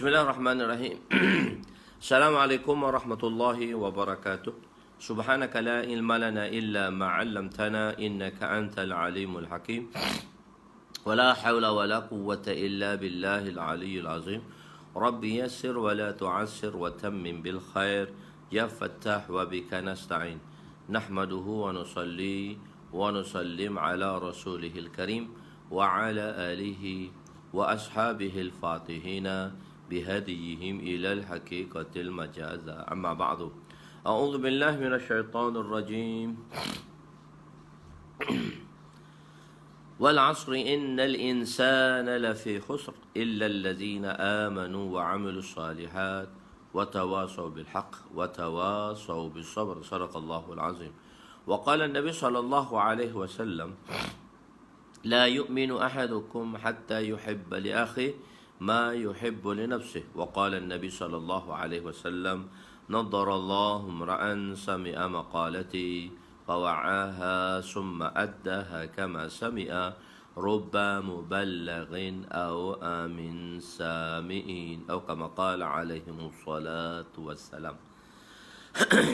Bismillahirrahmanirrahim. Assalamualaikum warahmatullahi wabarakatuh. Subhanaka la ilma lana illa ma 'allamtana innaka antal alimul hakim. Wa la hawla wa la quwwata illa billahil aliyyil azim. Rabbi yassir wa la tu'assir wa tammim bil khair. Ya Fattah wa bika nasta'in. Nahmaduhu wa nusalli wa nusallim ala rasulihil karim wa ala alihi wa ashabihil fatihina بهديهم إلى الحقيقة المجازة. أما بعد أعوذ بالله من الشيطان الرجيم. والعصر إن الإنسان لفي خسر إلا الذين آمنوا وعملوا الصالحات وتواصوا بالحق وتواصوا بالصبر. صدق الله العظيم. وقال النبي صلى الله عليه وسلم: لا يؤمن أحدكم حتى يحب لأخيه ما يحب لنفسه. وقال النبي صلى الله عليه وسلم: نضر الله امرأ سمع مقالتي فوعاها ثم أداها كما سمع رب مبلغ أو آمن سامعين أو كما قال عليهم الصلاة والسلام.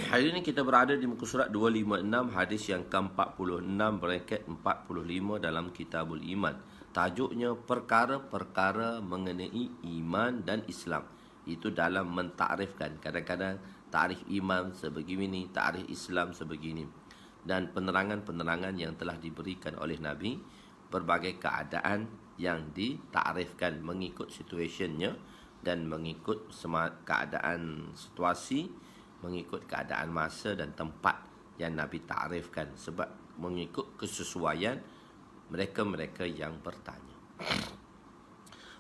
Hari ini kita berada di muka surat 256, hadis yang ke-46 bracket 45 dalam Kitabul Iman. Tajuknya perkara-perkara mengenai iman dan Islam. Itu dalam mentakrifkan. Kadang-kadang takrif iman sebegini, takrif Islam sebegini. Dan penerangan-penerangan yang telah diberikan oleh Nabi, berbagai keadaan yang ditakrifkan mengikut situationnya dan mengikut keadaan situasi, mengikut keadaan masa dan tempat yang Nabi takrifkan, sebab mengikut kesesuaian mereka-mereka yang bertanya.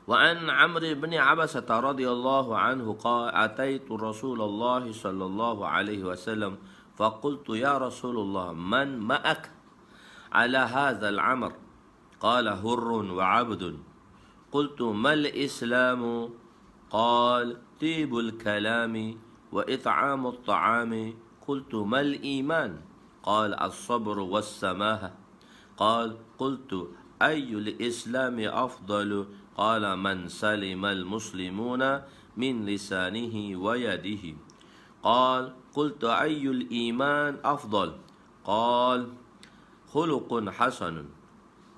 Wa an Amr bin Abbas radhiyallahu anhu qala ataitu Rasulullah sallallahu alaihi wasallam faqultu ya Rasulullah man ma'ak ala hadha al-amr qala hurrun wa 'abdun qultu mal islamu qala tibul kalami wa it'amu at-ta'ami qultu mal iman qala as-sabru was-samaha قال قلت أي الإسلام أفضل قال من سلم المسلمون من لسانه ويده قال قلت أي الإيمان أفضل قال خلق حسن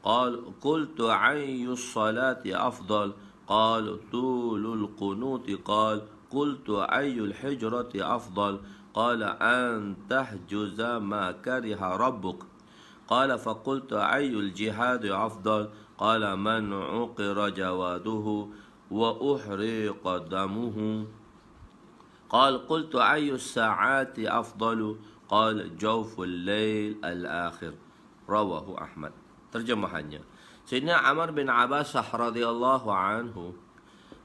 قال قلت أي الصلاة أفضل قال طول القنوت قال قلت أي الحجرة أفضل قال أن تحجز ما كره ربك قال فقلت أي الجهاد أفضل قال من عقر جواده وأحرق دمه قال قلت أي الساعات أفضل قال جوف الليل الآخر. رواه أحمد. Terjemahannya, Sayyidina Amr bin Abbasah radhiyallahu anhu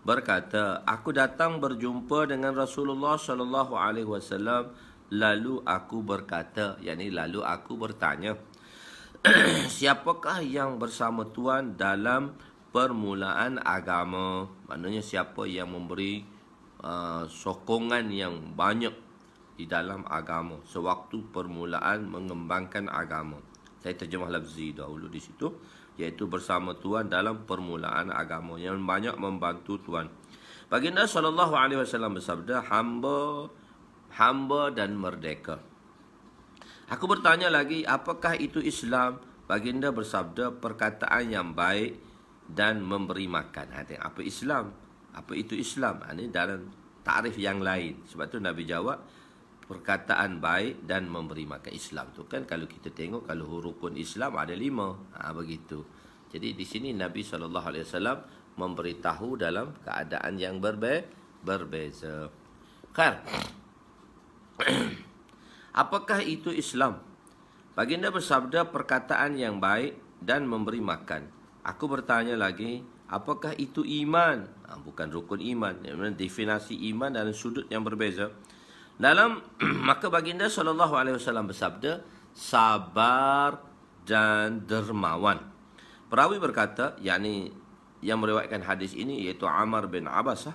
berkata, aku datang berjumpa dengan Rasulullah sallallahu alaihi wasallam, lalu aku berkata, lalu aku bertanya, siapakah yang bersama Tuhan dalam permulaan agama? Maknanya siapa yang memberi sokongan yang banyak di dalam agama sewaktu permulaan mengembangkan agama. Saya terjemah lafzi dahulu di situ, iaitu bersama Tuhan dalam permulaan agama, yang banyak membantu Tuhan. Baginda sallallahu alaihi wasallam bersabda, hamba dan merdeka. Aku bertanya lagi, apakah itu Islam? Baginda bersabda, perkataan yang baik dan memberi makan. Apa Islam? Apa itu Islam? Ini dalam takrif yang lain. Sebab tu Nabi jawab, perkataan baik dan memberi makan. Islam tu kan, kalau kita tengok, kalau rukun Islam ada 5. Begitu. Jadi di sini Nabi SAW memberitahu dalam keadaan yang berbeza. Khair. Apakah itu Islam? Baginda bersabda, perkataan yang baik dan memberi makan. Aku bertanya lagi, apakah itu iman? Bukan rukun iman. Definisi iman dalam sudut yang berbeza. Maka Baginda SAW bersabda, sabar dan dermawan. Perawi berkata, yang meriwayatkan hadis ini iaitu Amr bin Abbasah,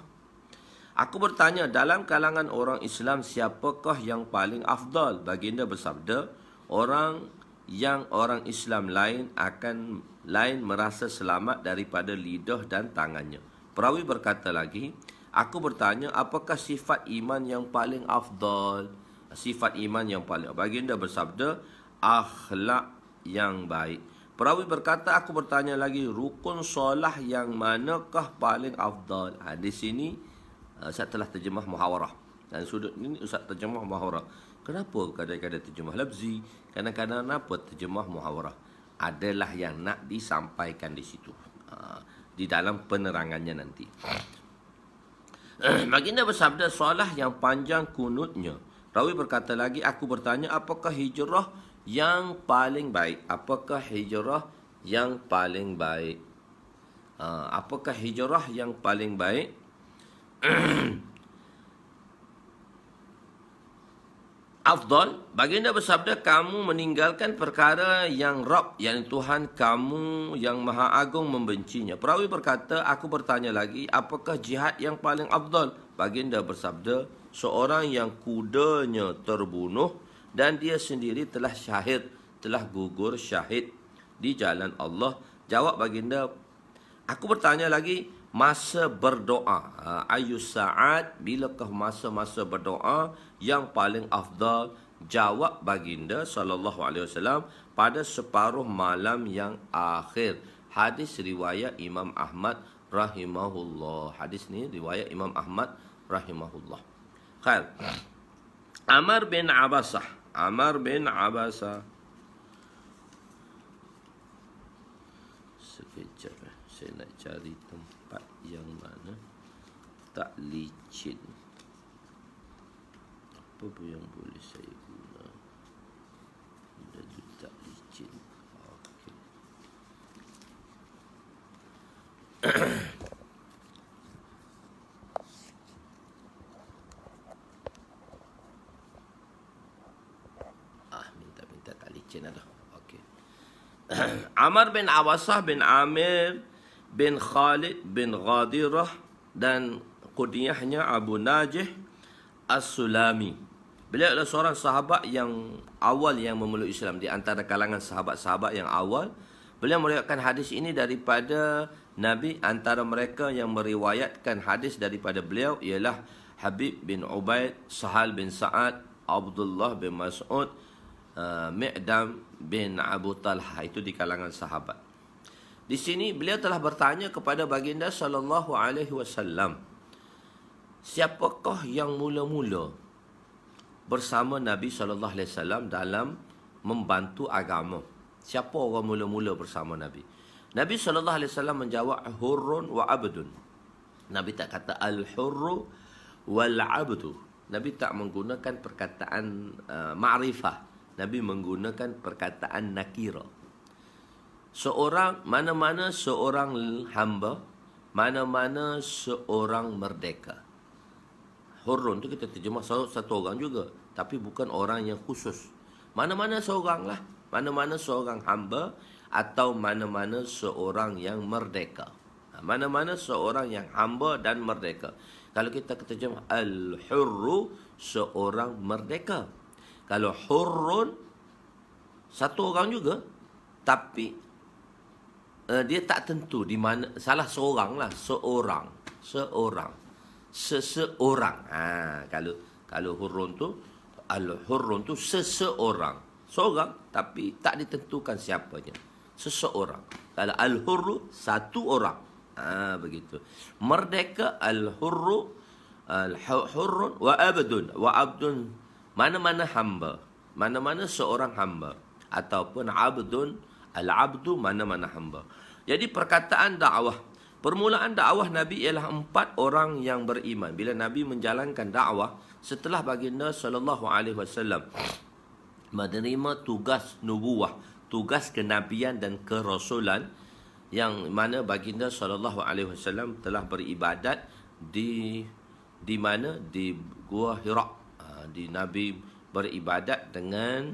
aku bertanya, dalam kalangan orang Islam siapakah yang paling afdal? Baginda bersabda, orang Islam lain merasa selamat daripada lidah dan tangannya. Perawi berkata lagi, Aku bertanya, apakah sifat iman yang paling afdal? Sifat iman yang paling. Baginda bersabda, akhlak yang baik. Perawi berkata, aku bertanya lagi, rukun solah yang manakah paling afdal? Di sini Ustaz telah terjemah muhawarah. Dan sudut ini Ustaz terjemah muhawarah. Kenapa kadang-kadang terjemah lafzi? Kadang-kadang apa terjemah muhawarah? Adalah yang nak disampaikan di situ. Di dalam penerangannya nanti. Baginda bersabda, solah yang panjang kunutnya. Rawi berkata lagi, aku bertanya, apakah hijrah yang paling baik? Apakah hijrah yang paling baik? Apakah hijrah yang paling baik? Afdal, baginda bersabda, kamu meninggalkan perkara yang Rabb, yang Tuhan kamu yang Maha Agung membencinya. Perawi berkata, aku bertanya lagi, apakah jihad yang paling afdal? Baginda bersabda, seorang yang kudanya terbunuh dan dia sendiri telah syahid, telah gugur syahid di jalan Allah. Jawab baginda, aku bertanya lagi, masa berdoa, ayus sa'at, bilakah masa-masa berdoa yang paling afdal? Jawab baginda sallallahu alaihi wasallam, pada separuh malam yang akhir. Hadis riwayat Imam Ahmad rahimahullah. Hadis ni riwayat Imam Ahmad rahimahullah. Khair. Amr bin Abasah. Sekejap, saya nak cari tempat yang mana tak licin. Apa pun yang boleh saya guna dan tak licin. Okey. minta tak licin dah. Okey. Amr bin Awasah bin Amir bin Khalid bin Ghadirah dan kunyahnya Abu Najih As-Sulami. Beliau adalah seorang sahabat yang awal yang memeluk Islam, di antara kalangan sahabat-sahabat yang awal. Beliau meriwayatkan hadis ini daripada Nabi. Antara mereka yang meriwayatkan hadis daripada beliau ialah Habib bin Ubaid, Sahal bin Sa'ad, Abdullah bin Mas'ud, Mi'dam bin Abu Talha. Itu di kalangan sahabat. Di sini beliau telah bertanya kepada baginda sallallahu alaihi wasallam, siapakah yang mula-mula bersama Nabi sallallahu alaihi wasallam dalam membantu agama? Siapa orang mula-mula bersama Nabi? Nabi sallallahu alaihi wasallam menjawab, hurrun wa abdun. Nabi tak kata al-hurru wal abdu. Nabi tak menggunakan perkataan ma'rifah. Nabi menggunakan perkataan nakira. Seorang, mana-mana seorang hamba, mana-mana seorang merdeka. Hurrun tu kita terjemah satu orang juga, tapi bukan orang yang khusus. Mana-mana seorang lah, mana-mana seorang hamba atau mana-mana seorang yang merdeka. Mana-mana seorang yang hamba dan merdeka. Kalau kita terjemah al-hurru, seorang merdeka. Kalau hurrun, satu orang juga, tapi dia tak tentu di mana, salah seorang lah, seseorang. Kalau hurrun tu, al-hurrun tu seseorang. Seorang, tapi tak ditentukan siapanya. Seseorang. Kalau al-hurru, satu orang. Begitu. Merdeka, al-hurru, al-hurrun, wa abdun. Wa abdun, mana-mana hamba. Mana-mana seorang hamba. Ataupun abdun, al-abdu, mana-mana hamba. Jadi perkataan dakwah. Permulaan dakwah Nabi ialah 4 orang yang beriman. Bila Nabi menjalankan dakwah, setelah baginda sallallahu alaihi wasallam menerima tugas nubuwah, tugas kenabian dan kerasulan, yang mana baginda sallallahu alaihi wasallam telah beribadat di mana? Di Gua Hira. Di Nabi beribadat dengan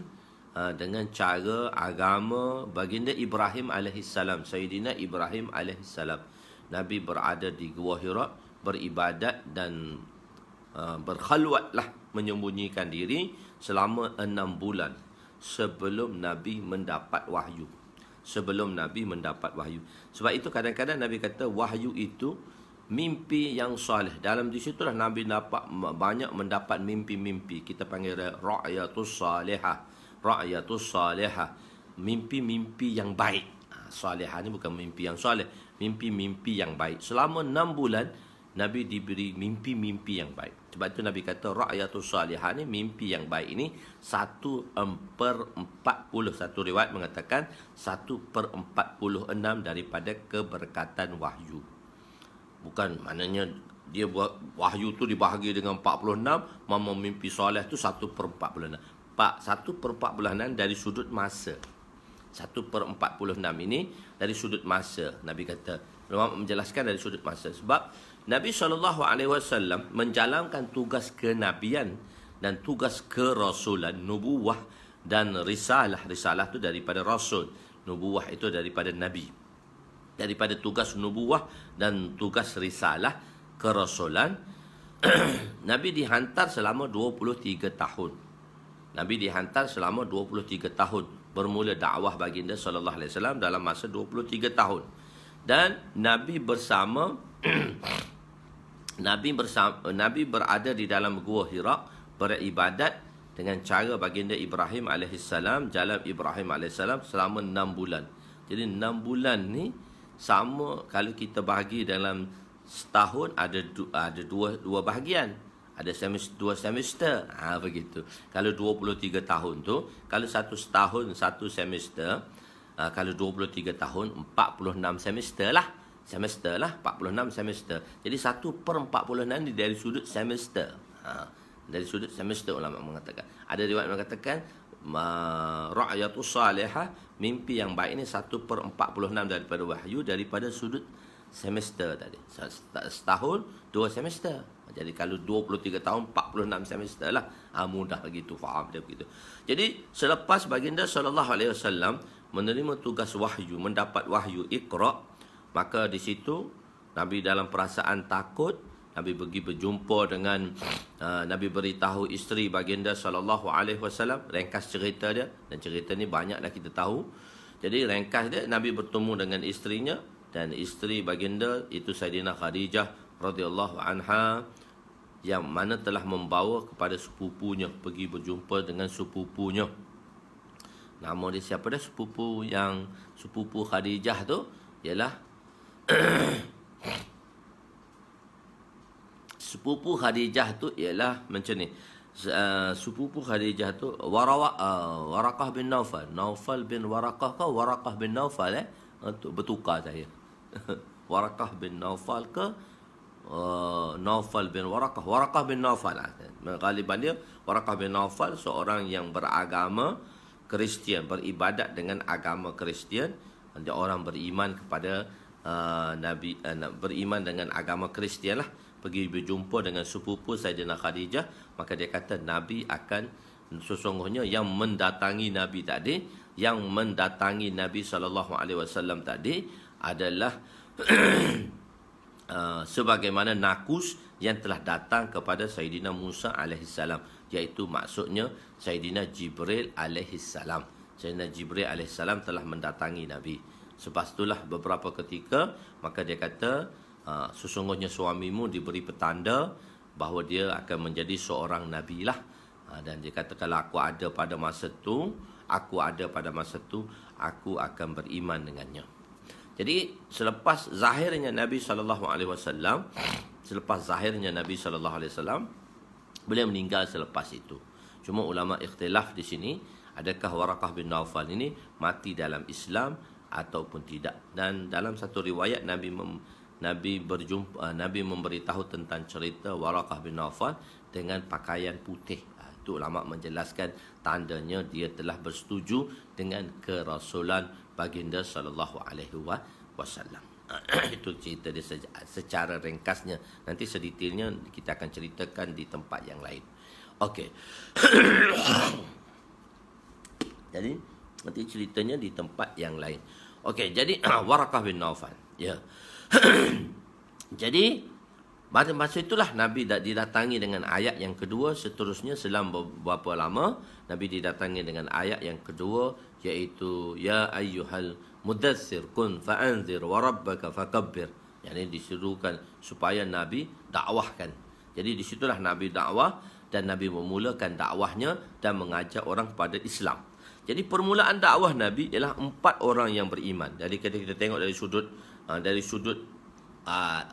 cara agama baginda Ibrahim alaihissalam, Sayyidina Ibrahim alaihissalam. Nabi berada di Gua Hira, beribadat dan berkhalwatlah, menyembunyikan diri selama 6 bulan sebelum Nabi mendapat wahyu. Sebelum Nabi mendapat wahyu. Sebab itu kadang-kadang Nabi kata wahyu itu mimpi yang soleh. Dalam di situlah Nabi dapat banyak mendapat mimpi-mimpi. Kita panggil ra'yatus salihah. Ra'yatus salihah. Mimpi-mimpi yang baik. Salihah ni bukan mimpi yang soleh. Mimpi-mimpi yang baik. Selama 6 bulan, Nabi diberi mimpi-mimpi yang baik. Sebab itu Nabi kata ra'yatus salihah ni, mimpi yang baik ini 1/40. Satu riwayat mengatakan 1/46 daripada keberkatan wahyu. Bukan maknanya dia buat wahyu tu dibahagi dengan 46, mama mimpi soleh tu 1/46. 1/46 dari sudut masa. 1/46 ini dari sudut masa. Nabi kata, ulama menjelaskan dari sudut masa. Sebab Nabi SAW menjalankan tugas kenabian dan tugas kerasulan, nubuwah dan risalah. Risalah itu daripada rasul, nubuwah itu daripada nabi. Daripada tugas nubuwah dan tugas risalah kerasulan, Nabi dihantar selama 23 tahun. Nabi dihantar selama 23 tahun. Bermula dakwah baginda sallallahu alaihi wasallam dalam masa 23 tahun. Dan Nabi bersama Nabi berada di dalam Gua Hira beribadat dengan cara baginda Ibrahim alaihissalam, jalan Ibrahim alaihissalam selama 6 bulan. Jadi 6 bulan ni sama kalau kita bahagi dalam setahun ada dua bahagian. Ada dua semester. Begitu. Kalau 23 tahun tu, kalau satu setahun satu semester, kalau 23 tahun 46 semester lah. 46 semester. Jadi 1/46 ni dari sudut semester. Dari sudut semester ulama mengatakan. Ada riwayat mengatakan ra'yatus salihah, mimpi yang baik ni 1/46 daripada wahyu, daripada sudut semester tadi. Setahun 2 semester. Jadi kalau 23 tahun 46 semester lah. Mudah begitu, faham dia begitu. Jadi selepas baginda sallallahu alaihi wasallam menerima tugas wahyu, mendapat wahyu Iqra, maka di situ Nabi dalam perasaan takut, Nabi pergi berjumpa dengan Nabi beritahu isteri baginda sallallahu alaihi wasallam, ringkas cerita dia, dan cerita ni banyaklah kita tahu. Jadi ringkas dia, Nabi bertemu dengan isterinya, dan isteri baginda itu Sayyidina Khadijah radhiyallahu anha, yang mana telah membawa kepada sepupunya, pergi berjumpa dengan sepupunya. Nama dia siapa dah? Sepupu Khadijah tu ialah sepupu Khadijah tu ialah macam ni. Sepupu Khadijah tu Waraqah bin Naufal. Naufal bin Waraqah ke Waraqah bin Naufal tu bertukar saya. Waraqah bin Naufal ke Naufal bin Waraqah. Waraqah bin Naufal. Galiban dia Waraqah bin Naufal seorang yang beragama Kristian, beribadat dengan agama Kristian. Dia orang beriman kepada Nabi, beriman dengan agama Kristian lah. Pergi berjumpa dengan sepupu Sayyidina Khadijah, maka dia kata Nabi akan, sesungguhnya yang mendatangi Nabi tadi, yang mendatangi Nabi SAW tadi adalah sebagaimana nakus yang telah datang kepada Sayyidina Musa alaihissalam, iaitu maksudnya Sayyidina Jibril alaihissalam. Sayyidina Jibril alaihissalam telah mendatangi Nabi. Selepas itulah beberapa ketika, maka dia kata sesungguhnya suamimu diberi petanda bahawa dia akan menjadi seorang Nabi lah. Dan dia kata kalau aku ada pada masa tu, aku akan beriman dengannya. Jadi selepas zahirnya Nabi SAW, beliau meninggal selepas itu. Cuma ulama ikhtilaf di sini, adakah Waraqah bin Naufal ini mati dalam Islam ataupun tidak. Dan dalam satu riwayat Nabi memberitahu tentang cerita Waraqah bin Naufal dengan pakaian putih. Itu ulama menjelaskan tandanya dia telah bersetuju dengan kerasulan baginda sallallahu alaihi wasallam. Itu cerita dia secara ringkasnya. Nanti sedetailnya kita akan ceritakan di tempat yang lain. Okey. Jadi nanti ceritanya di tempat yang lain. Okey, jadi Waraqah bin Naufal. Ya. Jadi pada masa itulah Nabi didatangi dengan ayat yang kedua. Seterusnya selang beberapa lama Nabi didatangi dengan ayat yang kedua, iaitu ya ayyuhal mudaththir kun fa'anzir wa rabbaka fakabbir. Yang ini disuruhkan supaya Nabi dakwahkan. Jadi di situlah Nabi dakwah dan Nabi memulakan dakwahnya dan mengajak orang kepada Islam. Jadi permulaan dakwah Nabi ialah 4 orang yang beriman. Jadi kita tengok dari sudut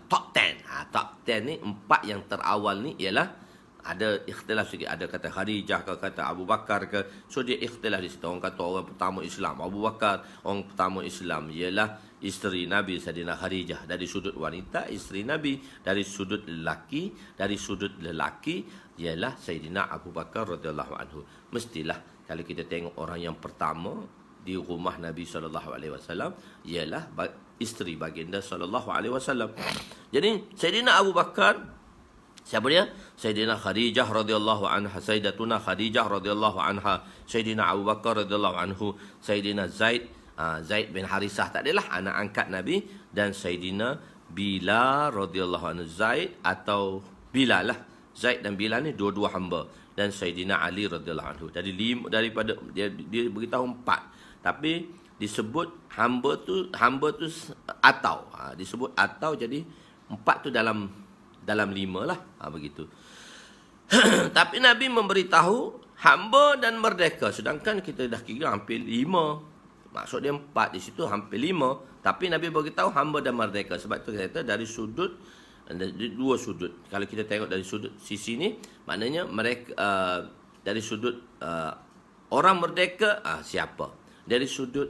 top 10. Top 10 ni 4 yang terawal ni ialah ada ikhtilaf sikit, ada kata Khadijah ke kata Abu Bakar ke, so dia ikhtilaf di situ. Orang kata orang pertama Islam Abu Bakar, orang pertama Islam ialah isteri Nabi Sayyidina Khadijah. Dari sudut wanita isteri Nabi, dari sudut lelaki ialah Sayyidina Abu Bakar radhiyallahu anhu. Mestilah kalau kita tengok orang yang pertama di rumah Nabi SAW ialah isteri baginda SAW. Jadi Sayyidina Abu Bakar, siapa dia? Sayyidina Khadijah radhiyallahu anha, Sayyidatuna Khadijah radhiyallahu anha, Sayyidina Abu Bakar radhiyallahu anhu, Sayyidina Zaid bin Harisah, tak adalah anak angkat Nabi, dan Sayyidina Bilal radhiyallahu anhu. Zaid atau Bilal lah. Zaid dan Bilal ni dua-dua hamba, dan Sayyidina Ali radhiyallahu anhu. Jadi daripada dia beritahu 4. Tapi disebut hamba tu atau disebut atau, jadi 4 tu dalam 5 lah, begitu. Tapi Nabi memberitahu hamba dan merdeka, sedangkan kita dah kira hampir 5. Maksud dia 4 di situ, hampir 5. Tapi Nabi beritahu hamba dan merdeka. Sebab tu kita kata dari dua sudut. Kalau kita tengok dari sudut sisi ni, maknanya mereka dari sudut orang merdeka, siapa? Dari sudut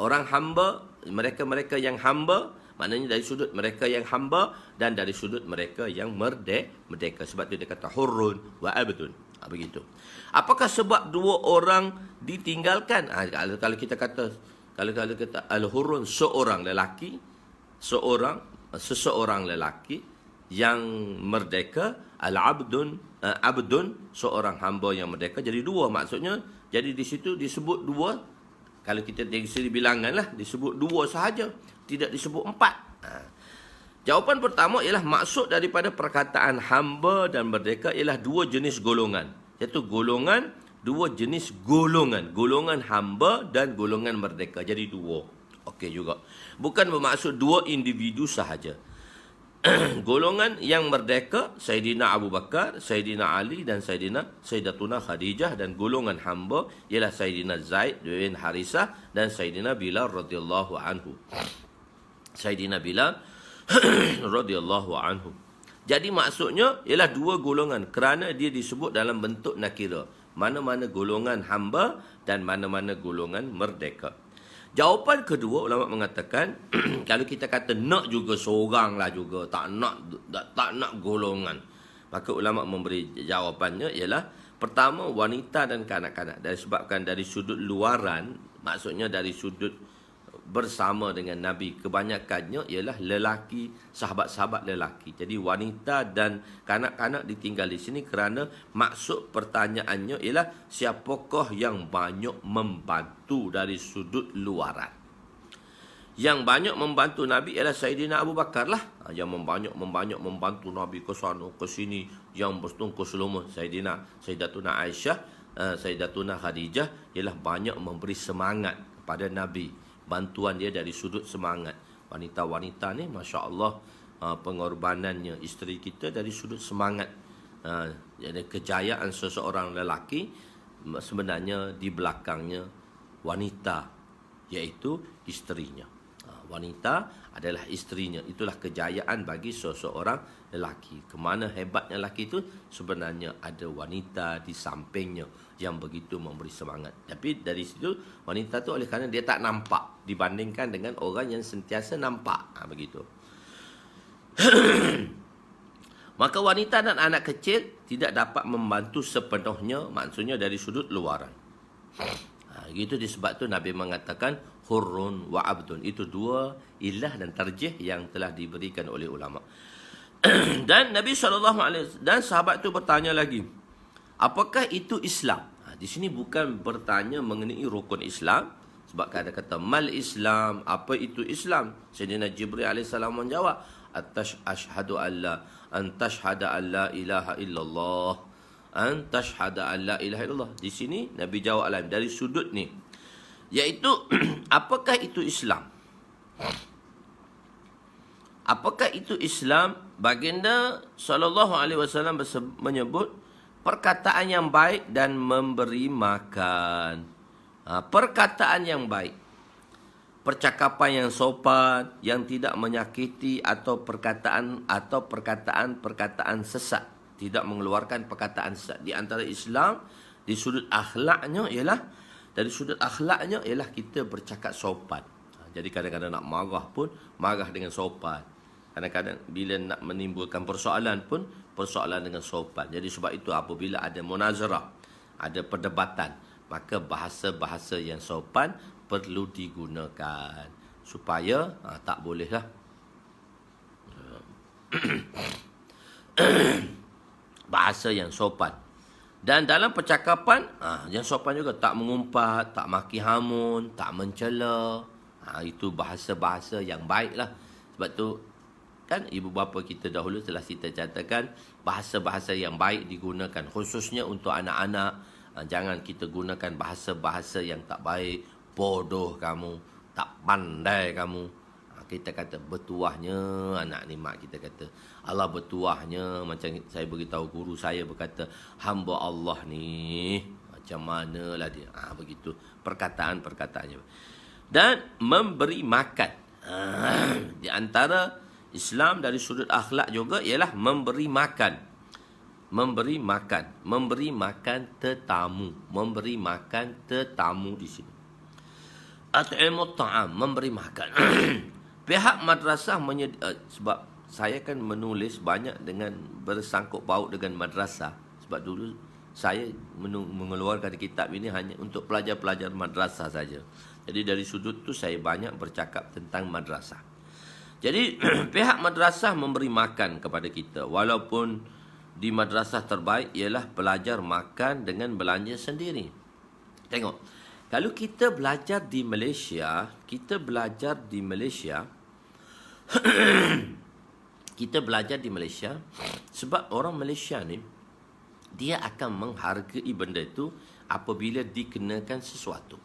orang hamba, mereka yang hamba, maknanya dari sudut mereka yang hamba, dan dari sudut mereka yang merdeka. Sebab tu dia kata hurrun wa abdun. Begitu. Apakah sebab 2 orang ditinggalkan? Kalau kita kata al-hurrun, seseorang lelaki yang merdeka, al-abdun seorang hamba yang merdeka. Jadi 2 maksudnya. Jadi di situ disebut 2. Kalau kita dari segi bilangan lah, disebut 2 sahaja, tidak disebut 4. Jawapan pertama ialah maksud daripada perkataan hamba dan merdeka ialah 2 jenis golongan. Iaitu 2 jenis golongan. Golongan hamba dan golongan merdeka. Jadi 2. Okey juga. Bukan bermaksud 2 individu sahaja. Golongan yang merdeka, Sayyidina Abu Bakar, Sayyidina Ali dan Sayyidatuna Khadijah, dan golongan hamba ialah Sayyidina Zaid bin Harisah dan Sayyidina Bilal radhiyallahu anhu. Sayyidina Bilal radhiyallahu anhu. Jadi maksudnya ialah 2 golongan kerana dia disebut dalam bentuk nakira. Mana-mana golongan hamba dan mana-mana golongan merdeka. Jawapan kedua, ulama mengatakan kalau kita kata nak juga seorang lah juga, tak nak golongan, maka ulama memberi jawapannya ialah pertama wanita dan kanak-kanak. Disebabkan dari sudut luaran, maksudnya dari sudut bersama dengan Nabi, kebanyakannya ialah lelaki, sahabat-sahabat lelaki. Jadi wanita dan kanak-kanak ditinggal di sini kerana maksud pertanyaannya ialah siapakah yang banyak membantu dari sudut luaran. Yang banyak membantu Nabi ialah Sayyidina Abu Bakar lah. Yang banyak membantu Nabi ke sana ke sini, yang bertungkus selama Sayyidatuna Aisyah, Sayyidatuna Khadijah ialah banyak memberi semangat kepada Nabi. Bantuan dia dari sudut semangat. Wanita-wanita ni Masya Allah, pengorbanannya isteri kita dari sudut semangat. Jadi kejayaan seseorang lelaki sebenarnya di belakangnya wanita, iaitu isterinya. Wanita adalah isterinya. Itulah kejayaan bagi seseorang lelaki. Kemana hebatnya lelaki itu? Sebenarnya ada wanita di sampingnya yang begitu memberi semangat. Tapi dari situ wanita tu oleh kerana dia tak nampak dibandingkan dengan orang yang sentiasa nampak. Begitu. Maka wanita dan anak kecil tidak dapat membantu sepenuhnya, maksudnya dari sudut luaran. Itu disebab tu Nabi mengatakan hurrun wa abdun. Itu 2 ilah dan tarjih yang telah diberikan oleh ulama. Dan Nabi SAW dan sahabat tu bertanya lagi, apakah itu Islam? Di sini bukan bertanya mengenai rukun Islam, sebab ada kata mal Islam, apa itu Islam? Sayyidina Jibril alaihissalam menjawab, ashhadu alla an tashhada alla ilaha illallah, an tashhada alla ilaha illallah. Di sini Nabi jawab alam dari sudut ni, iaitu apakah itu Islam? Apakah itu Islam? Baginda SAW menyebut perkataan yang baik dan memberi makan. Perkataan yang baik, percakapan yang sopan, yang tidak menyakiti, atau perkataan sesat, tidak mengeluarkan perkataan sesat. Di antara Islam, di sudut akhlaknya ialah kita bercakap sopan. Jadi kadang-kadang nak marah pun marah dengan sopan. Kadang-kadang bila nak menimbulkan persoalan pun persoalan dengan sopan. Jadi sebab itu apabila ada munazarah, ada perdebatan, maka bahasa-bahasa yang sopan perlu digunakan supaya tak bolehlah bahasa yang sopan. Dan dalam percakapan yang sopan juga, tak mengumpat, tak maki hamun, tak mencela. Itu bahasa-bahasa yang baiklah. Sebab tu kan ibu bapa kita dahulu telah kita catatkan bahasa-bahasa yang baik digunakan khususnya untuk anak-anak. Jangan kita gunakan bahasa-bahasa yang tak baik. Bodoh kamu, tak pandai kamu. Kita kata bertuahnya anak ni, mak kita kata Allah bertuahnya. Macam saya beritahu guru saya berkata, hamba Allah ni macam manalah dia. Begitu perkataan-perkataannya. Dan memberi makan. Di antara Islam dari sudut akhlak juga ialah memberi makan. Memberi makan. Memberi makan tetamu. Memberi makan tetamu di sini. At'imut ta'am, memberi makan. Pihak madrasah sebab saya kan menulis banyak dengan bersangkut paut dengan madrasah. Sebab dulu saya mengeluarkan kitab ini hanya untuk pelajar-pelajar madrasah saja. Jadi dari sudut tu saya banyak bercakap tentang madrasah. Jadi pihak madrasah memberi makan kepada kita. Walaupun di madrasah terbaik ialah pelajar makan dengan belanja sendiri. Tengok, kalau kita belajar di Malaysia, kita belajar di Malaysia sebab orang Malaysia ni dia akan menghargai benda itu apabila dikenakan sesuatu.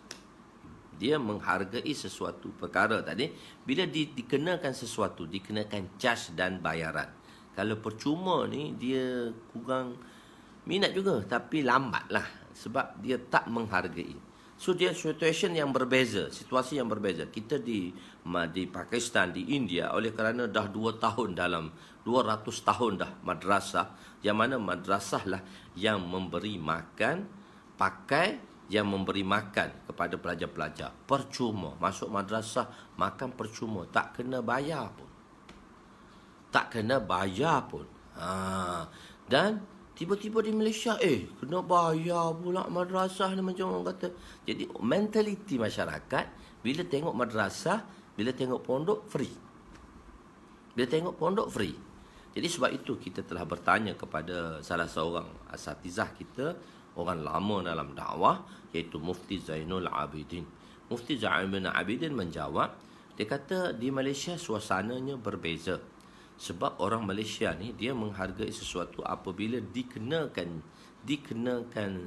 Dia menghargai sesuatu perkara tadi bila dikenakan sesuatu, dikenakan cas dan bayaran. Kalau percuma ni dia kurang minat juga, tapi lambatlah sebab dia tak menghargai. So dia situasi yang berbeza. Kita di Pakistan, di India, oleh kerana dah 200 tahun dah madrasah, yang mana madrasah lah yang memberi makan, yang memberi makan kepada pelajar-pelajar. Percuma. Masuk madrasah, makan percuma. Tak kena bayar pun. Dan tiba-tiba di Malaysia, kena bayar pula madrasah ni, macam orang kata. Jadi, mentaliti masyarakat, bila tengok madrasah, bila tengok pondok, free. Jadi, sebab itu kita telah bertanya kepada salah seorang asatizah kita, orang lama dalam dakwah, iaitu Mufti Zainul Abidin. Mufti Zainul Abidin menjawab, dia kata di Malaysia suasananya berbeza. Sebab orang Malaysia ni dia menghargai sesuatu apabila dikenakan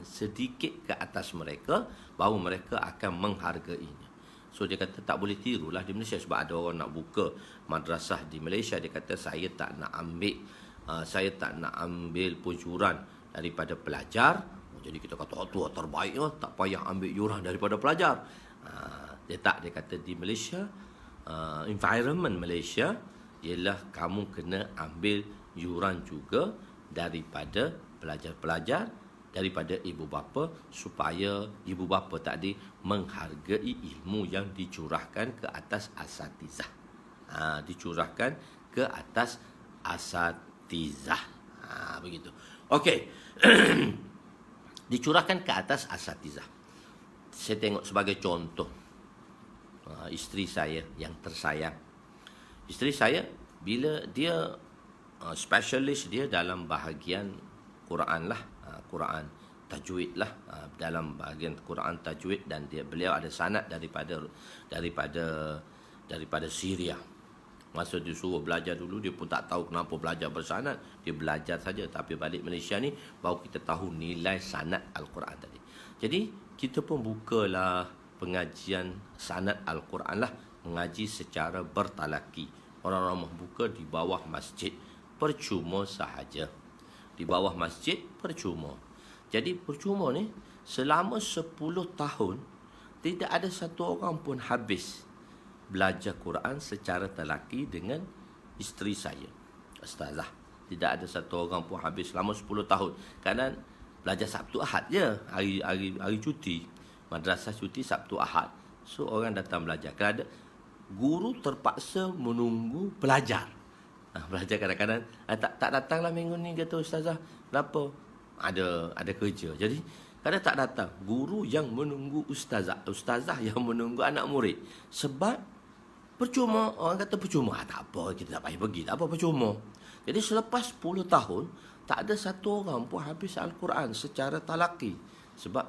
sedikit ke atas mereka, baru mereka akan menghargainya. So dia kata tak boleh tirulah di Malaysia. Sebab ada orang nak buka madrasah di Malaysia, dia kata saya tak nak ambil pujuran daripada pelajar. Jadi kita kata tu terbaik lah, tak payah ambil yuran daripada pelajar. Dia kata di Malaysia, environment Malaysia ialah kamu kena ambil yuran juga daripada pelajar-pelajar, daripada ibu bapa, supaya ibu bapa tadi menghargai ilmu yang dicurahkan ke atas asatizah. Begitu. Okey. Dicurahkan ke atas asatizah. Saya tengok sebagai contoh isteri saya yang tersayang. Isteri saya bila dia specialist dia dalam bahagian Quran lah, Quran tajwid lah, dalam bahagian Quran tajwid, dan beliau ada sanad daripada Syria. Masa dia suruh belajar dulu, dia pun tak tahu kenapa belajar bersanad. Dia belajar saja. Tapi balik Malaysia ni, baru kita tahu nilai sanad Al-Quran tadi. Jadi, kita pun bukalah pengajian sanad Al-Quran lah. Mengaji secara bertalaki. Orang rumah buka di bawah masjid percuma sahaja. Di bawah masjid percuma. Jadi percuma ni selama 10 tahun tidak ada satu orang pun habis belajar Quran secara telaki dengan isteri saya, Ustazah. Tidak ada satu orang pun habis selama 10 tahun. Kerana belajar Sabtu Ahad je, hari cuti. Madrasah cuti Sabtu Ahad. So orang datang belajar. Kerana guru terpaksa menunggu pelajar. Belajar kadang-kadang tak datanglah minggu ni, kata Ustazah. Kenapa? Ada kerja. Jadi kadang tak datang. Guru yang menunggu ustazah yang menunggu anak murid. Sebab percuma. Orang kata percuma. Tak apa, kita tak payah pergi. Tak apa, percuma. Jadi selepas 10 tahun, tak ada satu orang pun habis Al-Quran secara talaki. Sebab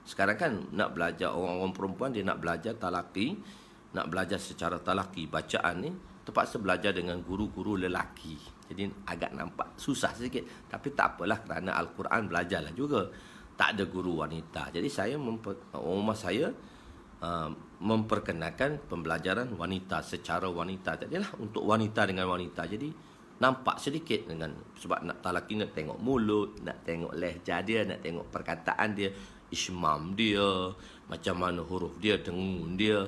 sekarang kan nak belajar, orang-orang perempuan dia nak belajar talaki, nak belajar secara talaki bacaan ni, terpaksa belajar dengan guru-guru lelaki. Jadi agak nampak susah sikit. Tapi tak apalah, kerana Al-Quran belajarlah juga. Tak ada guru wanita. Jadi saya rumah saya memperkenalkan pembelajaran wanita secara wanita. Jadilah untuk wanita dengan wanita. Jadi nampak sedikit dengan, sebab nak talaki nak tengok mulut, nak tengok lehjah dia, nak tengok perkataan dia, ismam dia, macam mana huruf dia, dengung dia,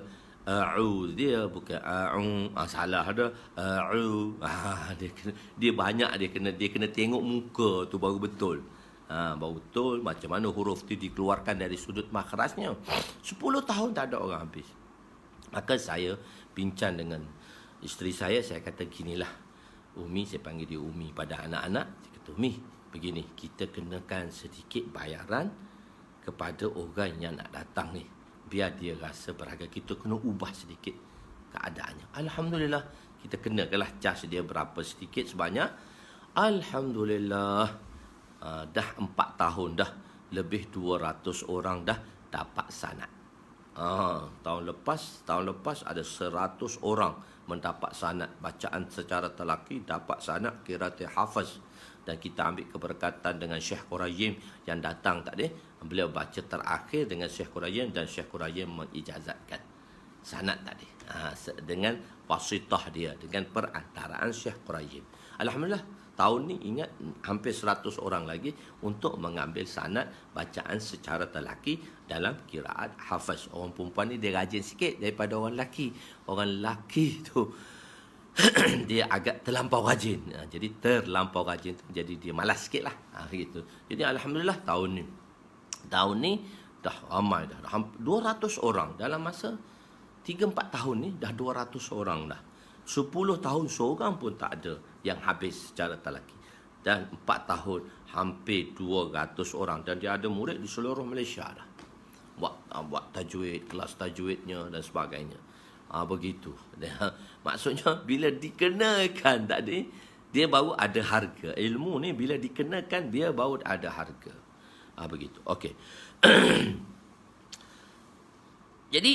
dia bukan salah ada dia banyak, dia kena tengok muka tu baru betul. Baru betul macam mana huruf tu dikeluarkan dari sudut makhrajnya. 10 tahun tak ada orang habis. Maka saya bincang dengan isteri saya kata ginilah, Umi, saya panggil dia Umi pada anak-anak. Saya kata, Umi, begini, kita kenakan sedikit bayaran kepada orang yang nak datang ni. Biar dia rasa berharga. Kita kena ubah sedikit keadaannya. Alhamdulillah, kita kenakanlah cas dia berapa sedikit sebanyak. Alhamdulillah, dah 4 tahun dah, lebih 200 orang dah dapat sanad. Tahun lepas ada 100 orang mendapat sanad bacaan secara telaki, dapat sanad qiraatul hafaz. Dan kita ambil keberkatan dengan Syekh Qurayyim yang datang tadi. Beliau baca terakhir dengan Syekh Qurayyim dan Syekh Qurayyim mengijazatkan sanad tadi dengan wasitah dia, dengan perantaraan Syekh Qurayyim. Alhamdulillah, tahun ni ingat hampir 100 orang lagi untuk mengambil sanad bacaan secara telaki dalam qiraat hafaz. Orang perempuan ni dia rajin sikit daripada orang lelaki. Orang lelaki tu dia agak terlampau rajin. Jadi terlampau rajin tu jadi dia malas sikit lah. Gitu. Jadi Alhamdulillah tahun ni dah ramai dah. 200 orang dalam masa 3-4 tahun ni dah 200 orang dah. 10 tahun seorang pun tak ada yang habis secara talaki. Dan 4 tahun hampir 200 orang. Dan dia ada murid di seluruh Malaysia dah. Buat tajwid, kelas tajwidnya dan sebagainya. Begitu. Maksudnya bila dikenakan tadi, dia baru ada harga. Ilmu ni bila dikenakan, dia baru ada harga. Begitu. Okey. Jadi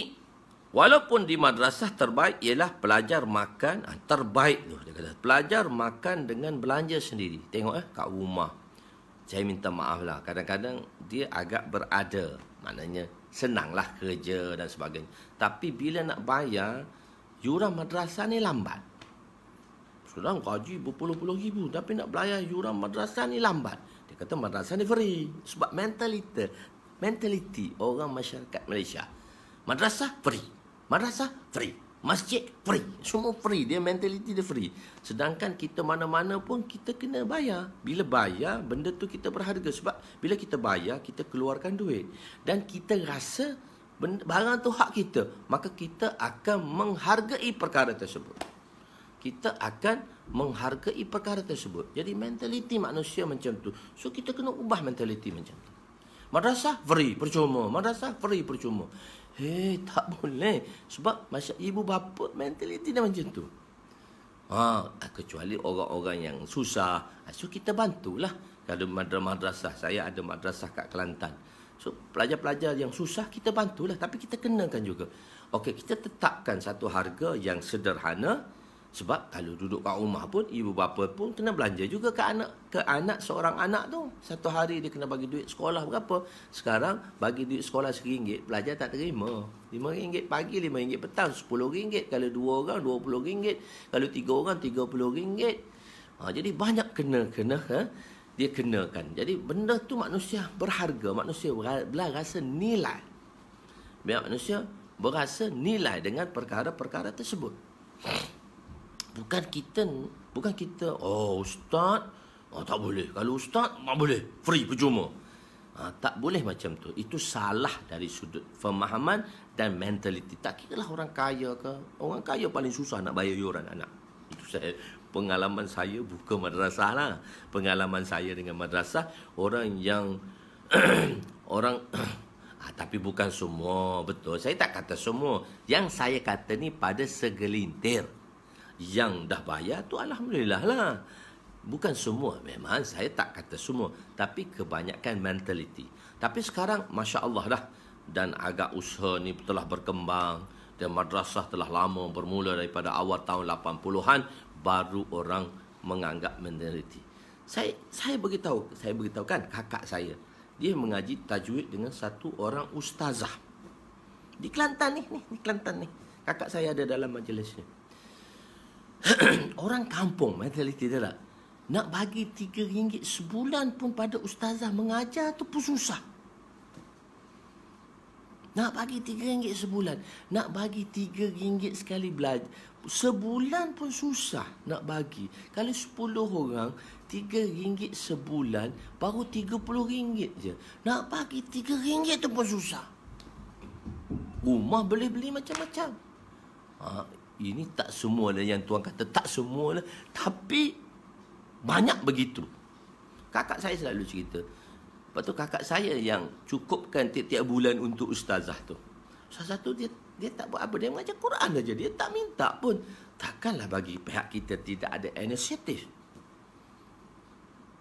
walaupun di madrasah terbaik ialah pelajar makan, terbaik tu dia kata. Pelajar makan dengan belanja sendiri. Tengok kat rumah. Saya minta maaf lah. Kadang-kadang dia agak berada. Maknanya senanglah kerja dan sebagainya. Tapi bila nak bayar, yuran madrasah ni lambat. Sedang gaji berpuluh-puluh ribu, tapi nak bayar yuran madrasah ni lambat. Dia kata madrasah ni free. Sebab mentaliti orang masyarakat Malaysia. Madrasah free. Madrasah free. Masjid free. Semua free. Dia mentaliti dia free. Sedangkan kita mana-mana pun kita kena bayar. Bila bayar, benda tu kita berharga. Sebab bila kita bayar, kita keluarkan duit. Dan kita rasa barang tu hak kita. Maka kita akan menghargai perkara tersebut. Kita akan menghargai perkara tersebut. Jadi mentaliti manusia macam tu. So kita kena ubah mentaliti macam tu. Madrasah free, percuma. Madrasah free, percuma. Tak boleh. Sebab ibu bapa mentaliti dia macam tu. Kecuali orang-orang yang susah. So kita bantulah. Kalau madrasah, saya ada madrasah kat Kelantan. So pelajar-pelajar yang susah kita bantulah. Tapi kita kenakan juga. Okey, kita tetapkan satu harga yang sederhana. Sebab kalau duduk kat rumah pun, ibu bapa pun kena belanja juga ke anak seorang anak tu. Satu hari dia kena bagi duit sekolah berapa. Sekarang bagi duit sekolah RM1, pelajar tak terima. RM5 pagi, RM5 petang, RM10. Kalau 2 orang, RM20. Kalau 3 orang, RM30. Jadi banyak kena dia kenakan. Jadi benda tu manusia berharga, manusia berasa nilai. Biar manusia berasa nilai dengan perkara-perkara tersebut. Bukan kita, oh ustaz, tak boleh. Kalau ustaz, tak boleh. Free, percuma. Tak boleh macam tu. Itu salah dari sudut pemahaman dan mentaliti. Tak kira lah orang kaya ke. Orang kaya paling susah nak bayar yuran anak. Itu pengalaman saya buka madrasah lah. Pengalaman saya dengan madrasah, orang yang tapi bukan semua, betul. Saya tak kata semua. Yang saya kata ni pada segelintir. Yang dah bayar tu alhamdulillah lah. Bukan semua. Memang saya tak kata semua. Tapi kebanyakan mentaliti. Tapi sekarang Masya Allah dah. Dan agak usaha ni telah berkembang. Dan madrasah telah lama bermula daripada awal tahun 80-an. Baru orang menganggap mentaliti. Saya beritahukan kakak saya. Dia mengaji tajwid dengan satu orang ustazah. Di Kelantan ni Kelantan ni. Kakak saya ada dalam majlis ni. Orang kampung mentaliti dia lah. Nak bagi RM3 sebulan pun pada ustazah mengajar tu pun susah. Nak bagi RM3 sebulan. Nak bagi RM3 sekali belajar. Sebulan pun susah nak bagi. Kalau 10 orang, RM3 sebulan, baru RM30 je. Nak bagi RM3 tu pun susah. Rumah boleh beli macam-macam. Ini tak semua lah yang tuan kata. Tak semua lah. Tapi banyak begitu. Kakak saya selalu cerita. Lepas tu kakak saya yang cukupkan tiap-tiap bulan untuk ustazah tu. Salah satu dia tak buat apa. Dia mengajar Quran saja. Dia tak minta pun. Takkanlah bagi pihak kita tidak ada inisiatif.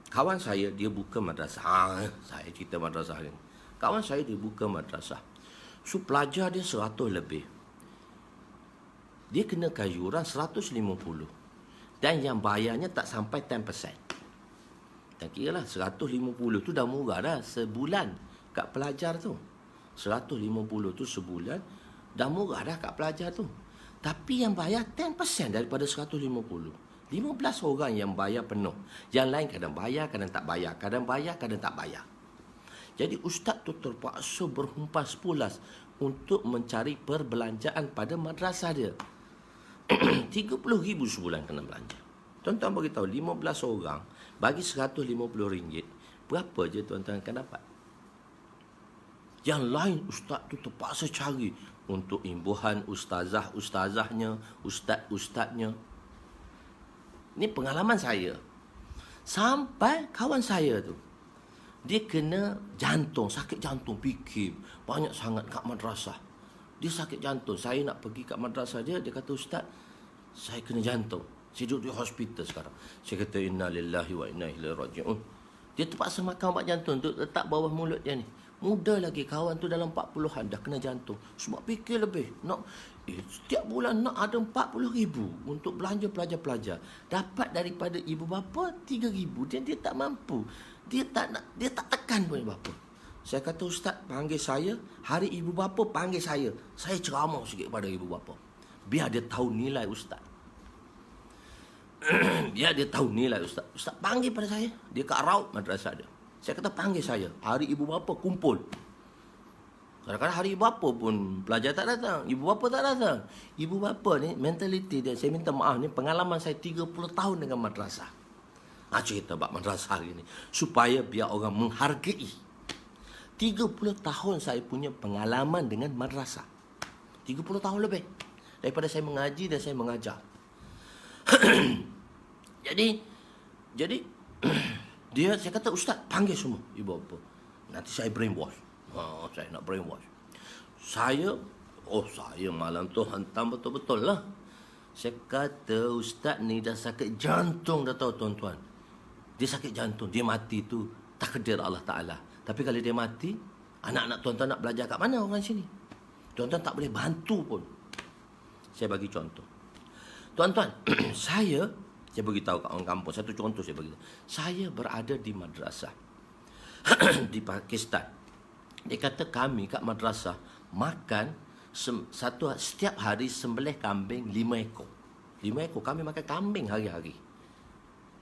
Kawan saya dia buka madrasah. Saya cerita madrasah ni. Kawan saya dia buka madrasah. So pelajar dia 100 lebih. Dia kenakan yuran 150. Dan yang bayarnya tak sampai 10%. Tak kira lah 150 tu dah murah dah sebulan kat pelajar tu. 150 tu sebulan dah murah dah kat pelajar tu. Tapi yang bayar 10% daripada 150. 15 orang yang bayar penuh. Yang lain kadang bayar, kadang tak bayar. Kadang bayar, kadang tak bayar. Jadi ustaz tu terpaksa berhumpas pulas untuk mencari perbelanjaan pada madrasah dia. RM30,000 sebulan kena belanja. Tuan-tuan beritahu 15 orang bagi RM150. Berapa je tuan-tuan akan dapat? Yang lain ustaz tu terpaksa cari untuk imbuhan ustazahnya, ustaznya. Ini pengalaman saya. Sampai kawan saya tu, dia kena jantung, sakit jantung, fikir banyak sangat kat madrasah. Dia sakit jantung. Saya nak pergi kat madrasah dia. Dia kata, ustaz, saya kena jantung. Saya duduk di hospital sekarang. Saya kata, inna lillahi wa inna ilaihi raji'un. Dia terpaksa makan ubat jantung untuk letak bawah mulut dia ni. Muda lagi, kawan tu dalam 40-an dah kena jantung. Sebab fikir lebih. Setiap bulan nak ada RM40,000 untuk belanja pelajar-pelajar. Dapat daripada ibu bapa RM3,000. Dia tak mampu. Dia tak tekan pun ibu bapa. Saya kata, ustaz, panggil saya. Hari ibu bapa panggil saya. Saya ceramah sikit pada ibu bapa. Biar dia tahu nilai ustaz. Biar dia tahu nilai ustaz. Ustaz panggil pada saya. Dia kat raut madrasah dia. Saya kata, panggil saya. Hari ibu bapa kumpul. Kadang-kadang hari ibu bapa pun pelajar tak datang. Ibu bapa tak datang. Ibu bapa ni mentaliti dia. Saya minta maaf ni pengalaman saya 30 tahun dengan madrasah. Cerita bab madrasah hari ni. Supaya biar orang menghargai. 30 tahun saya punya pengalaman dengan madrasah. 30 tahun lebih. Daripada saya mengaji dan saya mengajar. Jadi saya kata, ustaz, panggil semua ibu bapa. Nanti saya brainwash. Saya nak brainwash. Saya malam tu hantam betul-betul lah. Saya kata, ustaz ni dah sakit jantung dah tahu tuan-tuan. Dia sakit jantung. Dia mati tu takdir Allah Ta'ala. Tapi kalau dia mati, anak-anak tuan-tuan nak belajar kat mana orang sini? Tuan-tuan tak boleh bantu pun. Saya bagi contoh. Tuan-tuan, saya beritahu kat orang kampung, satu contoh saya beritahu. Saya berada di madrasah di Pakistan. Dia kata kami kat madrasah makan setiap hari sembelih kambing 5 ekor. 5 ekor. Kami makan kambing hari-hari.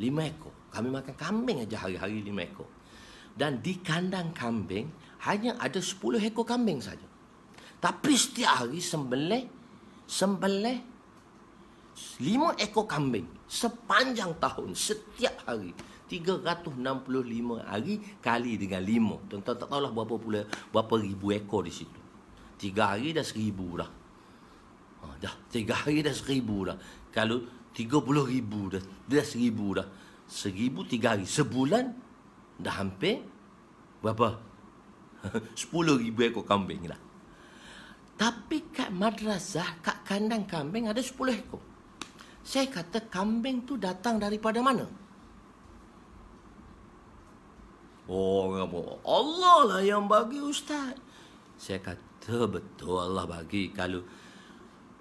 5 ekor. Kami makan kambing aja hari-hari 5 ekor. Dan di kandang kambing hanya ada 10 ekor kambing saja. Tapi setiap hari sembelih 5 ekor kambing sepanjang tahun, setiap hari. 365 hari kali dengan 5. Tuan-tuan tak tahulah berapa ribu ekor di situ. 3 hari dah 1000 dah. Dah 3 hari dah 1000 dah. Kalau 30,000 dah 1000 dah. 1000 3 hari. Sebulan dah hampir berapa? 10,000 ekor kambing dah. Tapi kat madrasah, kat kandang kambing ada 10 ekor. Saya kata kambing tu datang daripada mana? Orang Allah lah yang bagi, Ustaz. Saya kata betul Allah bagi. Kalau